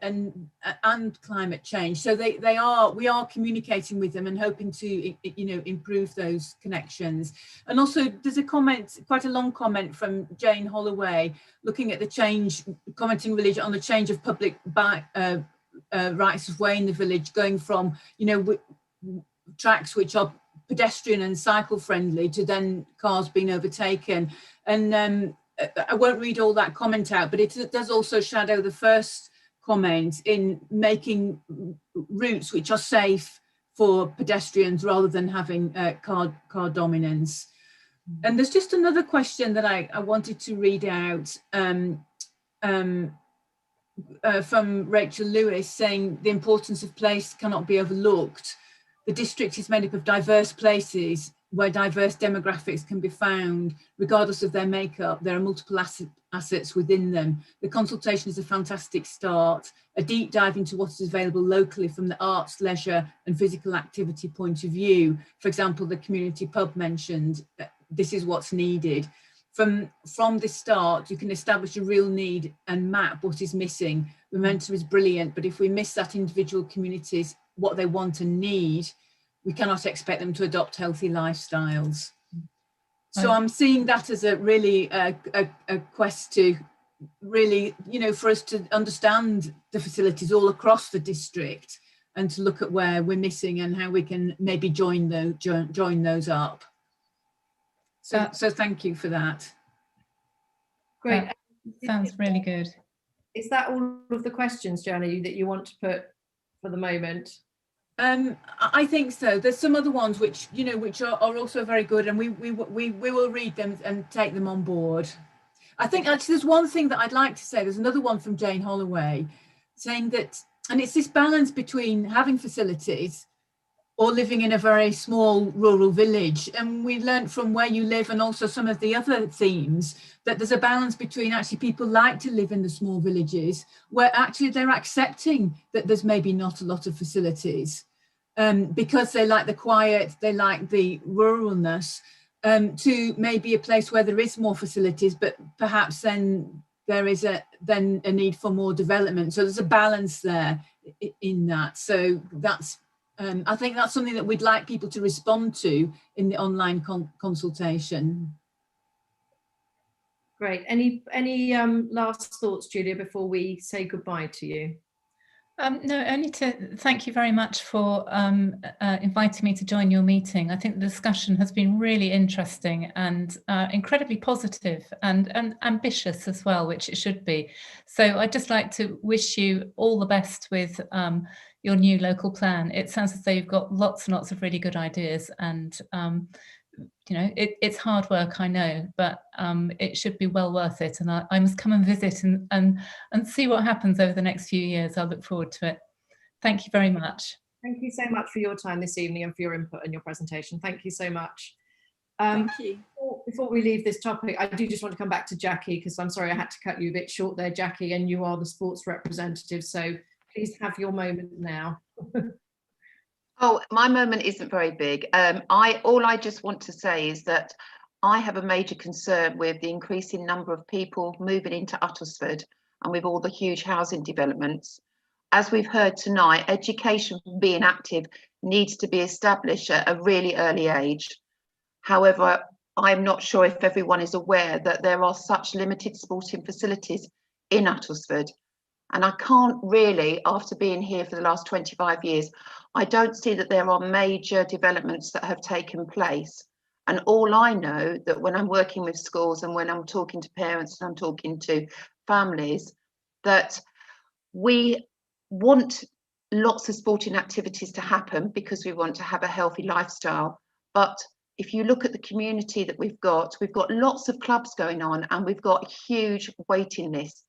and climate change. So we are communicating with them and hoping to improve those connections. And also there's a comment, quite a long comment from Jane Holloway, looking at the change, commenting really on the change of public rights of way in the village, going from tracks which are pedestrian and cycle friendly to then cars being overtaken. And I won't read all that comment out, but it does also shadow the first comment in making routes which are safe for pedestrians rather than having car dominance. And there's just another question that I wanted to read out from Rachel Lewis, saying the importance of place cannot be overlooked. The district is made up of diverse places where diverse demographics can be found. Regardless of their makeup, there are multiple assets within them. The consultation is a fantastic start, a deep dive into what is available locally from the arts, leisure and physical activity point of view. For example, the community pub mentioned, this is what's needed. From this start, you can establish a real need and map what is missing. Momentum is brilliant, but if we miss that individual communities, what they want and need, we cannot expect them to adopt healthy lifestyles. So I'm seeing that as a really a quest to really, for us to understand the facilities all across the district and to look at where we're missing and how we can maybe join those up. So thank you for that. Great. Sounds really good. Is that all of the questions, Joanna, that you want to put for the moment? I think so. There's some other ones which are also very good, and we will read them and take them on board. I think actually there's one thing that I'd like to say. There's another one from Jane Holloway saying that, and it's this balance between having facilities or living in a very small rural village. And we learned from Where You Live and also some of the other themes that there's a balance between actually people like to live in the small villages where actually they're accepting that there's maybe not a lot of facilities because they like the quiet, they like the ruralness, to maybe a place where there is more facilities, but perhaps then there is a need for more development. So there's a balance there in that. So that's I think that's something that we'd like people to respond to in the online consultation. Great. Any last thoughts, Julia, before we say goodbye to you? No, only to thank you very much for inviting me to join your meeting. I think the discussion has been really interesting and incredibly positive and ambitious as well, which it should be. So I'd just like to wish you all the best with your new local plan. It sounds as though you've got lots and lots of really good ideas, and you know, it's hard work, I know, but it should be well worth it. And I must come and visit and see what happens over the next few years. I look forward to it. Thank you very much. Thank you so much for your time this evening and for your input and your presentation. Thank you so much. Thank you. Before we leave this topic, I do just want to come back to Jackie, because I'm sorry I had to cut you a bit short there, Jackie, and you are the sports representative. So please have your moment now. Oh, my moment isn't very big. All I just want to say is that I have a major concern with the increasing number of people moving into Uttlesford and with all the huge housing developments. As we've heard tonight, education from being active needs to be established at a really early age. However, I'm not sure if everyone is aware that there are such limited sporting facilities in Uttlesford. And I can't really, after being here for the last 25 years, I don't see that there are major developments that have taken place. And all I know that when I'm working with schools and when I'm talking to parents and I'm talking to families, that we want lots of sporting activities to happen because we want to have a healthy lifestyle. But if you look at the community that we've got lots of clubs going on and we've got huge waiting lists.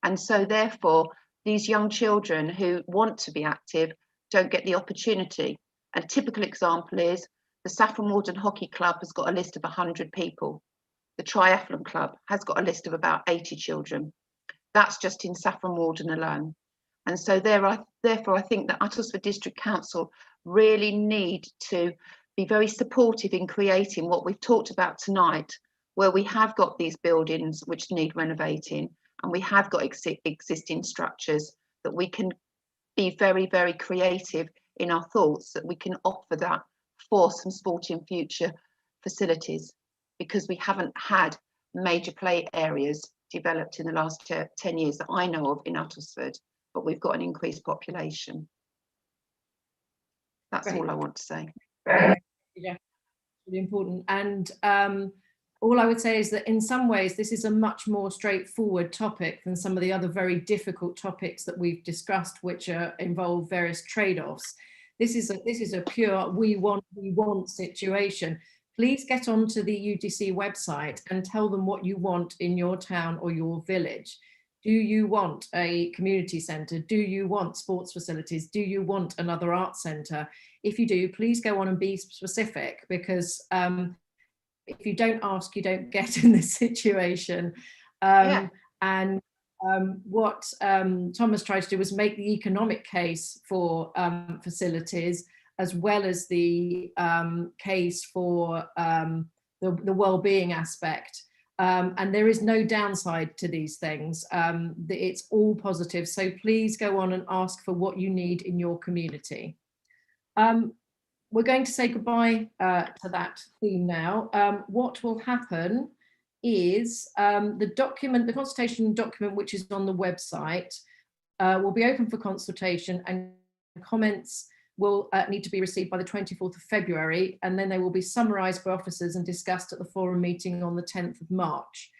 And so therefore, these young children who want to be active don't get the opportunity. A typical example is the Saffron Hockey Club has got a list of 100 people. The Triathlon Club has got a list of about 80 children. That's just in Saffron alone. And so therefore, I think that Uttlesford District Council really need to be very supportive in creating what we've talked about tonight, where we have got these buildings which need renovating, and we have got existing structures that we can be very, very creative in our thoughts, that we can offer that for some sporting future facilities, because we haven't had major play areas developed in the last 10 years that I know of in Uttlesford, but we've got an increased population. That's all I want to say. Yeah, really important. And all I would say is that in some ways, this is a much more straightforward topic than some of the other very difficult topics that we've discussed, which involve various trade-offs. This is a pure we want situation. Please get onto the UDC website and tell them what you want in your town or your village. Do you want a community centre? Do you want sports facilities? Do you want another art centre? If you do, please go on and be specific, because if you don't ask, you don't get in this situation. And what Thomas tried to do was make the economic case for facilities, as well as the case for the well-being aspect. And there is no downside to these things. It's all positive. So please go on and ask for what you need in your community. We're going to say goodbye to that theme now. What will happen is the consultation document, which is on the website, will be open for consultation, and comments will need to be received by the 24th of February, and then they will be summarised by officers and discussed at the forum meeting on the 10th of March.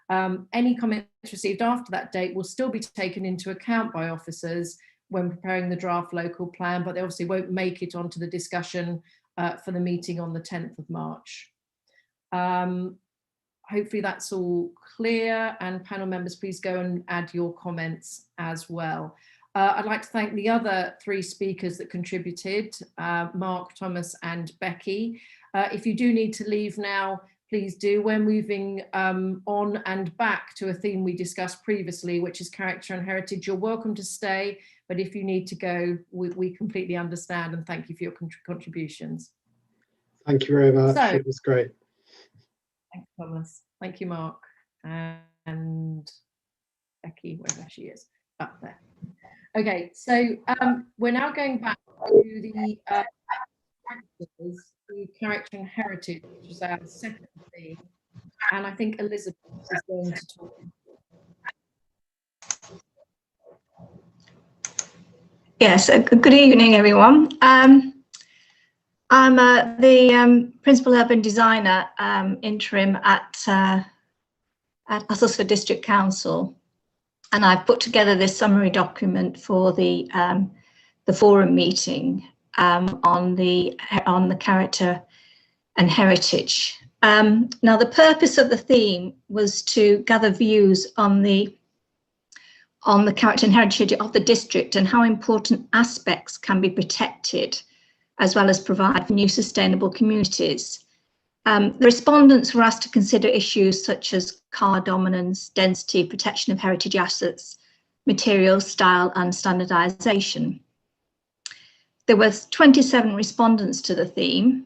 Any comments received after that date will still be taken into account by officers when preparing the draft local plan, but they obviously won't make it onto the discussion for the meeting on the 10th of March. Hopefully that's all clear, and panel members, please go and add your comments as well. I'd like to thank the other 3 speakers that contributed, Mark, Thomas and Becky. If you do need to leave now, please do. We're moving on and back to a theme we discussed previously, which is character and heritage. You're welcome to stay, but if you need to go, we completely understand, and thank you for your contributions. Thank you very much. So, it was great. Thanks, Thomas. Thank you, Mark. And Becky, wherever she is, up there. Okay, so we're now going back to the character and heritage, which is our second theme, and I think Elizabeth is going to talk. Yes, good evening, everyone. I'm the Principal Urban Designer interim at Uttlesford District Council, and I've put together this summary document for the forum meeting on the character and heritage. Now, the purpose of the theme was to gather views on the character and heritage of the district and how important aspects can be protected, as well as provide for new sustainable communities. The respondents were asked to consider issues such as car dominance, density, protection of heritage assets, materials, style and standardisation. There were 27 respondents to the theme,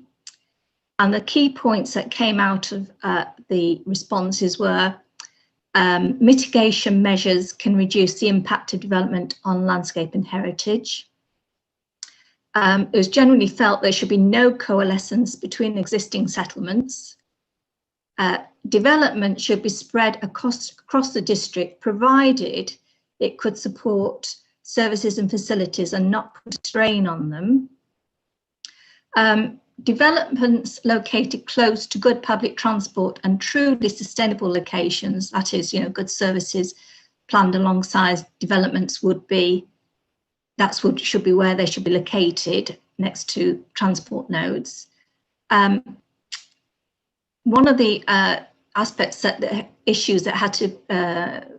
and the key points that came out of the responses were mitigation measures can reduce the impact of development on landscape and heritage. It was generally felt there should be no coalescence between existing settlements. Development should be spread across the district, provided it could support services and facilities and not put a strain on them. Developments located close to good public transport and truly sustainable locations, that is, good services planned alongside developments should be where they should be located, next to transport nodes. One of the issues that had to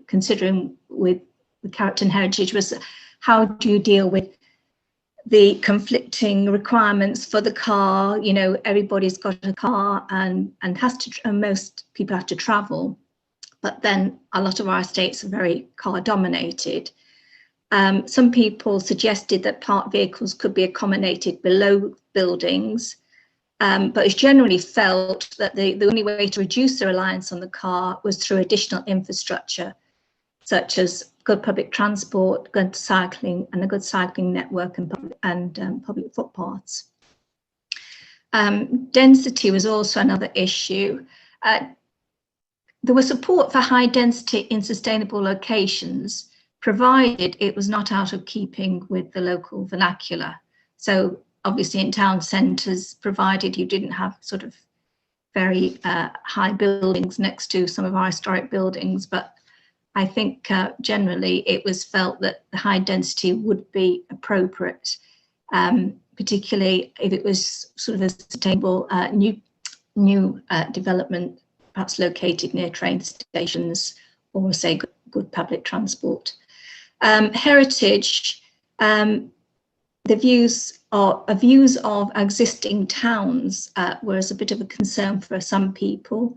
consider with the character and heritage was how do you deal with the conflicting requirements for the car. Everybody's got a car and most people have to travel, but then a lot of our estates are very car dominated. Some people suggested that parked vehicles could be accommodated below buildings, but it's generally felt that the only way to reduce the reliance on the car was through additional infrastructure, such as good public transport, good cycling, and a good cycling network and public footpaths. Density was also another issue. There was support for high density in sustainable locations, provided it was not out of keeping with the local vernacular. So obviously in town centres, provided you didn't have sort of very high buildings next to some of our historic buildings, but I think generally it was felt that the high density would be appropriate, particularly if it was sort of a sustainable new development, perhaps located near train stations or say good public transport. Heritage, the views of existing towns was a bit of a concern for some people.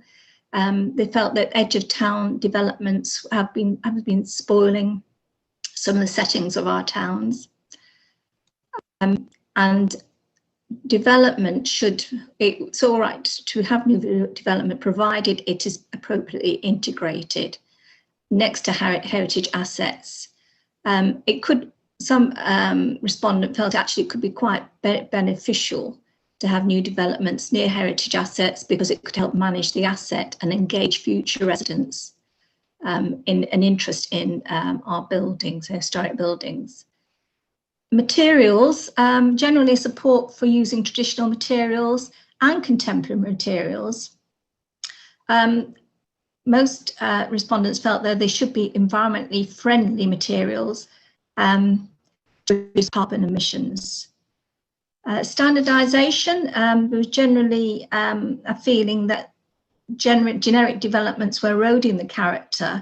They felt that edge of town developments have been spoiling some of the settings of our towns. And development it's all right to have new development provided it is appropriately integrated next to heritage assets. Some respondent felt actually it could be quite beneficial to have new developments near heritage assets because it could help manage the asset and engage future residents in an interest in our buildings, historic buildings. Materials, generally support for using traditional materials and contemporary materials. Most respondents felt that they should be environmentally friendly materials to reduce carbon emissions. Standardisation, there was generally a feeling that generic developments were eroding the character.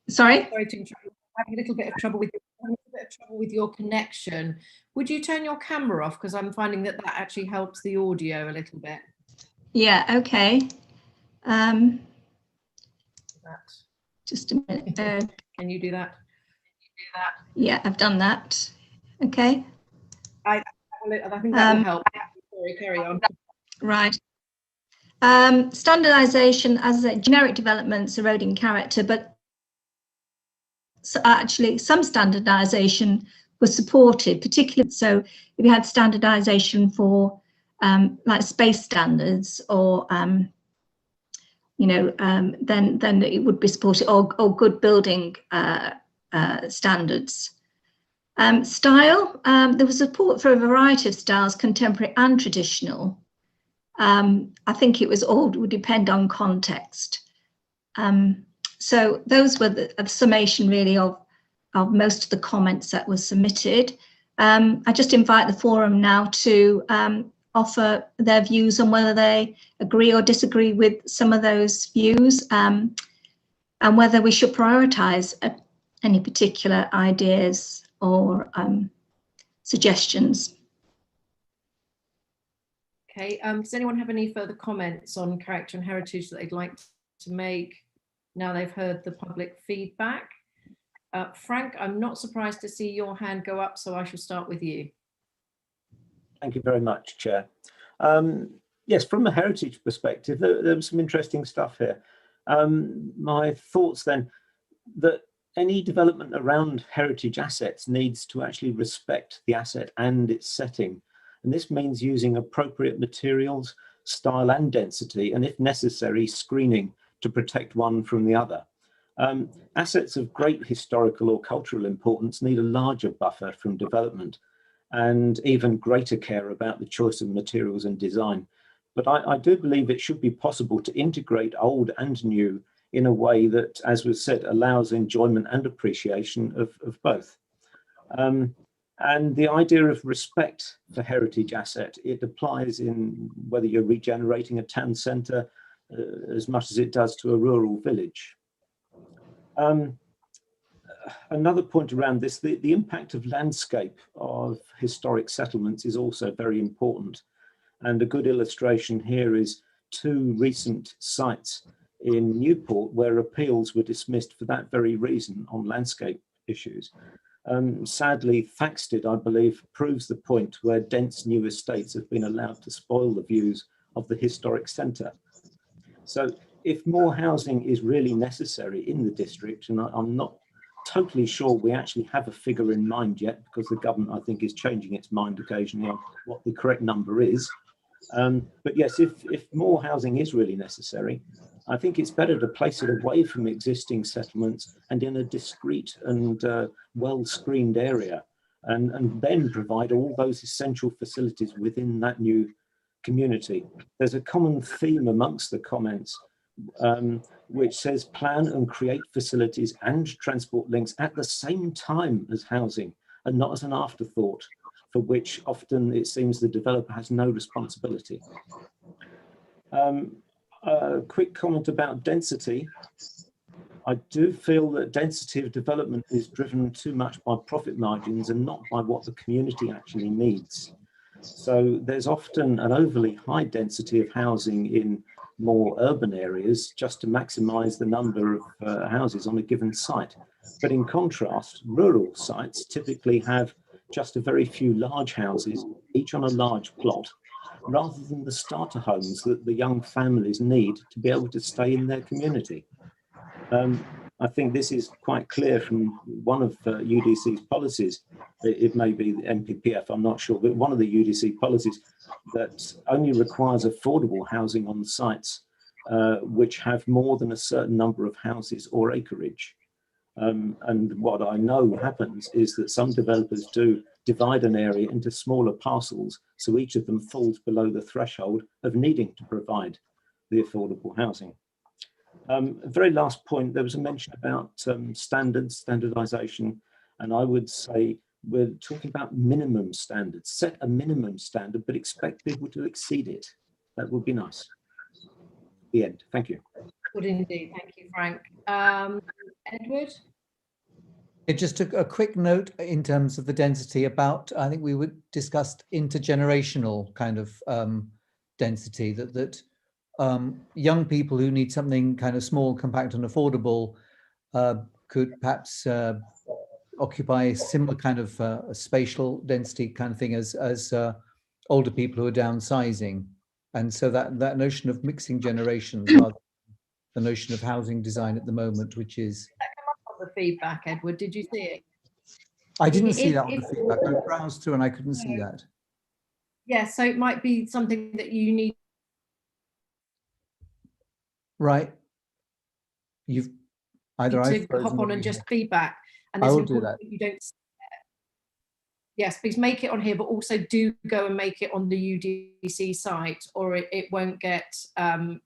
Sorry to interrupt. having a little bit of trouble with your connection. Would you turn your camera off, because I'm finding that actually helps the audio a little bit. Yeah, okay. Just a minute. Can you do that? Yeah, I've done that. Okay. I think that will help. Sorry, carry on. Right. Standardization as a generic developments eroding character, but actually some standardization was supported, particularly so if you had standardization for like space standards or then it would be supported, or good building standards. Style, there was support for a variety of styles, contemporary and traditional. I think it was all would depend on context. So those were the summation really of most of the comments that were submitted. I just invite the forum now to offer their views on whether they agree or disagree with some of those views, and whether we should prioritise any particular ideas or suggestions. Okay, does anyone have any further comments on character and heritage that they'd like to make now they've heard the public feedback? Frank, I'm not surprised to see your hand go up, so I shall start with you. Thank you very much, Chair. Yes, from a heritage perspective, there was some interesting stuff here. My thoughts then, that any development around heritage assets needs to actually respect the asset and its setting. And this means using appropriate materials, style and density, and if necessary, screening to protect one from the other. Assets of great historical or cultural importance need a larger buffer from development and even greater care about the choice of materials and design. But I do believe it should be possible to integrate old and new in a way that, as was said, allows enjoyment and appreciation of both. And the idea of respect for heritage asset, it applies in whether you're regenerating a town centre as much as it does to a rural village. Another point around this, the impact of landscape of historic settlements is also very important. And a good illustration here is 2 recent sites in Newport where appeals were dismissed for that very reason on landscape issues. Sadly, Thaxted, I believe, proves the point where dense new estates have been allowed to spoil the views of the historic centre. So if more housing is really necessary in the district, and I'm not totally sure we actually have a figure in mind yet, because the government, I think, is changing its mind occasionally on what the correct number is. But yes, if more housing is really necessary, I think it's better to place it away from existing settlements and in a discreet and well-screened area, and then provide all those essential facilities within that new community. There's a common theme amongst the comments, which says plan and create facilities and transport links at the same time as housing, and not as an afterthought, for which often it seems the developer has no responsibility. A quick comment about density. I do feel that density of development is driven too much by profit margins and not by what the community actually needs. So there's often an overly high density of housing in more urban areas just to maximize the number of houses on a given site. But in contrast, rural sites typically have just a very few large houses, each on a large plot, rather than the starter homes that the young families need to be able to stay in their community. I think this is quite clear from one of UDC's policies. It may be the MPPF, I'm not sure, but one of the UDC policies that only requires affordable housing on sites which have more than a certain number of houses or acreage. And what I know happens is that some developers do divide an area into smaller parcels, so each of them falls below the threshold of needing to provide the affordable housing. Very last point, there was a mention about standardization, and I would say we're talking about minimum standards. Set a minimum standard, but expect people to exceed it. That would be nice. The end. Thank you. Good indeed. Thank you, Frank. Edward? Just a quick note in terms of the density about, I think we discussed intergenerational kind of density, that young people who need something kind of small, compact and affordable could perhaps occupy a similar kind of spatial density kind of thing as older people who are downsizing. And so that notion of mixing generations rather than the notion of housing design at the moment, which is... The feedback, Edward, did you see it? I didn't see that on the feedback. I browsed through and I couldn't see that. Yeah, so it might be something that you need. Right. You've either to hop on and just feedback, and I will do that. You don't. Yes, please make it on here, but also do go and make it on the UDC site, or it won't get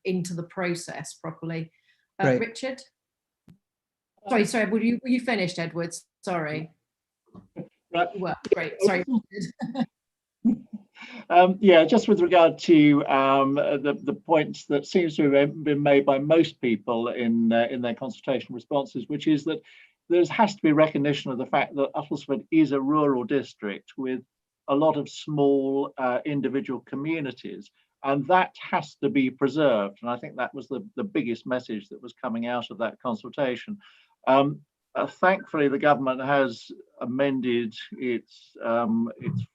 into the process properly. Richard. Sorry, were you finished, Edward? Sorry. Right. Well, great. Sorry. Yeah, just with regard to the points that seems to have been made by most people in their consultation responses, which is that there has to be recognition of the fact that Uttlesford is a rural district with a lot of small individual communities, and that has to be preserved. And I think that was the biggest message that was coming out of that consultation. Thankfully, the government has amended its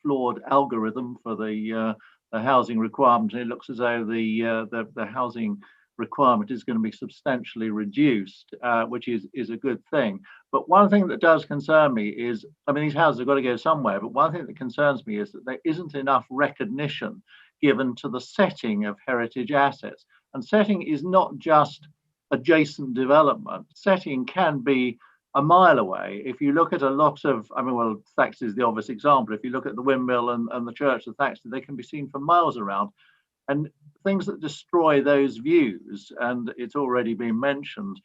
flawed algorithm for the housing requirement. It looks as though the housing requirement is going to be substantially reduced, which is a good thing. But one thing that does concern me is, I mean, these houses have got to go somewhere, but one thing that concerns me is that there isn't enough recognition given to the setting of heritage assets. And setting is not just adjacent development. Setting can be a mile away. If you look at a lot of, I mean, well, Thaxted is the obvious example. If you look at the windmill and the church of Thaxted, they can be seen for miles around. And things that destroy those views, and it's already been mentioned,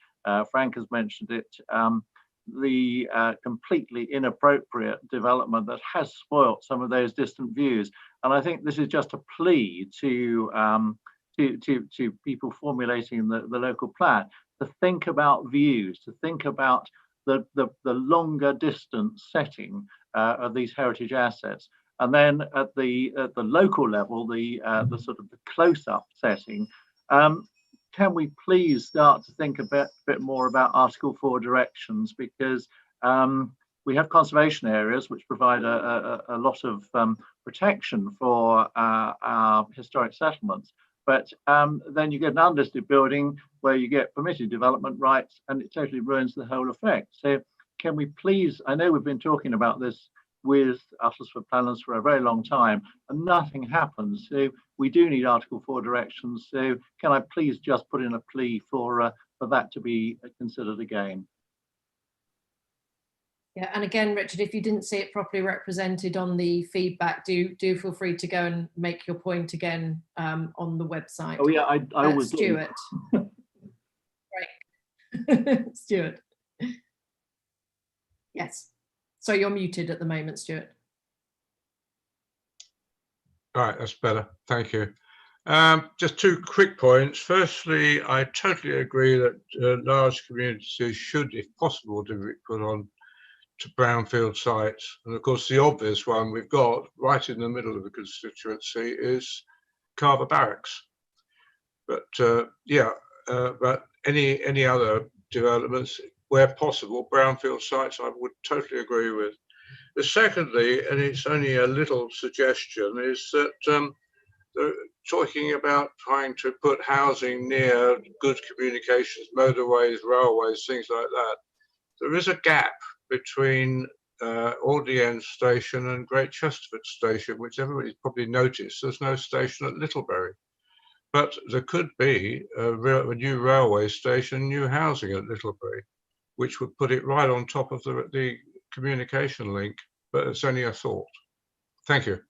Frank has mentioned it, the completely inappropriate development that has spoilt some of those distant views. And I think this is just a plea to people formulating the local plan to think about views, to think about the longer distance setting of these heritage assets. And then at the local level, the sort of the close-up setting, can we please start to think a bit more about Article 4 directions, because we have conservation areas which provide a lot of protection for our historic settlements. But then you get an unlisted building where you get permitted development rights, and it totally ruins the whole effect. So can we please, I know we've been talking about this with Uttlesford planners for a very long time, and nothing happens. So we do need Article 4 directions. So can I please just put in a plea for that to be considered again? Yeah, and again, Richard, if you didn't see it properly represented on the feedback, do feel free to go and make your point again on the website. Oh yeah, I always Stuart. Great. Stuart. Yes. So you're muted at the moment, Stuart. All right, that's better. Thank you. Just two quick points. Firstly, I totally agree that large communities should, if possible, be put on to brownfield sites. And of course, the obvious one we've got right in the middle of the constituency is Carver Barracks. But but any other developments where possible, brownfield sites, I would totally agree with. The secondly, and it's only a little suggestion, is that talking about trying to put housing near good communications, motorways, railways, things like that. There is a gap between Aldley End Station and Great Chesterford Station, which everybody's probably noticed. There's no station at Littlebury. But there could be a new railway station, new housing at Littlebury, which would put it right on top of the communication link, but it's only a thought. Thank you.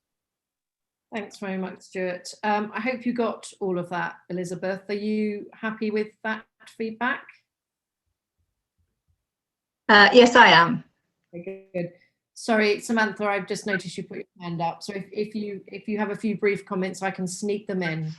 Thanks very much, Stuart. I hope you got all of that, Elizabeth. Are you happy with that feedback? Yes, I am. Okay, good. Sorry, Samantha, I've just noticed you put your hand up. So if you have a few brief comments, I can sneak them in.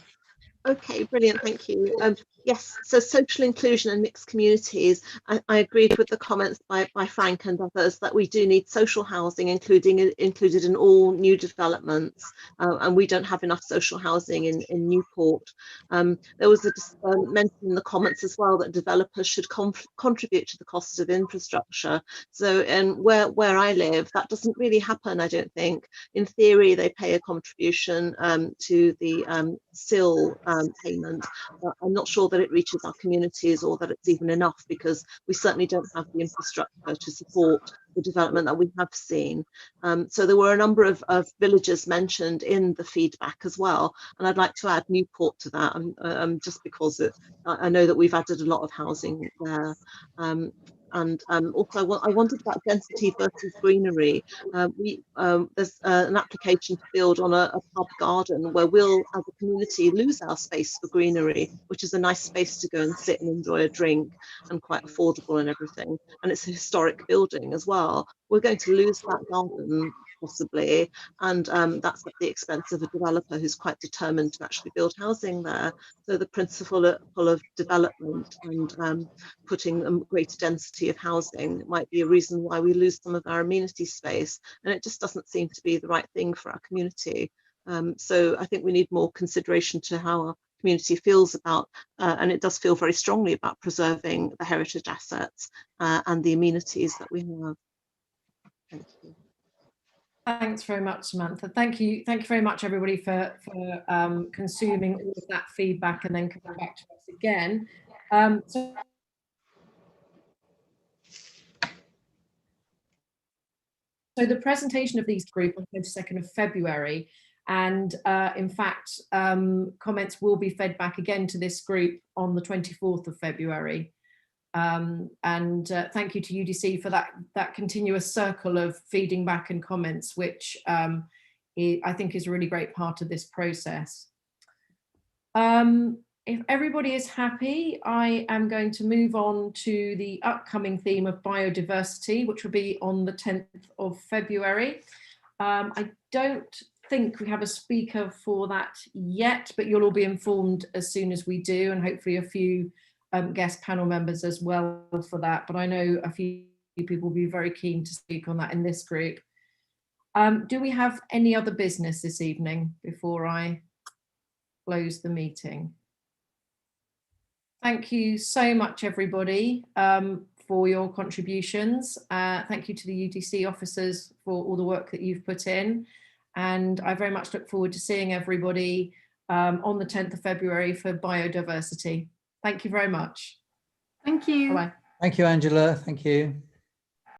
Okay, brilliant, thank you. Yes, so social inclusion and mixed communities. I agreed with the comments by Frank and others that we do need social housing included in all new developments, and we don't have enough social housing in Newport. There was a mention in the comments as well that developers should contribute to the cost of infrastructure. So, and where I live, that doesn't really happen, I don't think. In theory, they pay a contribution to the SIL payment. I'm not sure that it reaches our communities or that it's even enough, because we certainly don't have the infrastructure to support the development that we have seen. So there were a number of villages mentioned in the feedback as well, and I'd like to add Newport to that, just because I know that we've added a lot of housing there. And also, I wondered about density versus greenery. There's an application to build on a pub garden where we'll, as a community, lose our space for greenery, which is a nice space to go and sit and enjoy a drink, and quite affordable and everything. And it's a historic building as well. We're going to lose that garden possibly, and that's at the expense of a developer who's quite determined to actually build housing there. So the principle of development and putting a greater density of housing might be a reason why we lose some of our amenity space, and it just doesn't seem to be the right thing for our community. So I think we need more consideration to how our community feels about, and it does feel very strongly about preserving the heritage assets and the amenities that we have. Thank you. Thanks very much, Samantha. Thank you very much, everybody, for consuming all of that feedback and then coming back to us again. So the presentation of these group on the 22nd of February, and in fact, comments will be fed back again to this group on the 24th of February. And thank you to UDC for that continuous circle of feeding back and comments, which I think is a really great part of this process. If everybody is happy, I am going to move on to the upcoming theme of biodiversity, which will be on the 10th of February. I don't think we have a speaker for that yet, but you'll all be informed as soon as we do, and hopefully a few guest panel members as well for that. But I know a few people will be very keen to speak on that in this group. Do we have any other business this evening before I close the meeting? Thank you so much, everybody, for your contributions. Thank you to the UDC officers for all the work that you've put in. And I very much look forward to seeing everybody on the 10th of February for biodiversity. Thank you very much. Thank you. Bye-bye. Thank you, Angela. Thank you.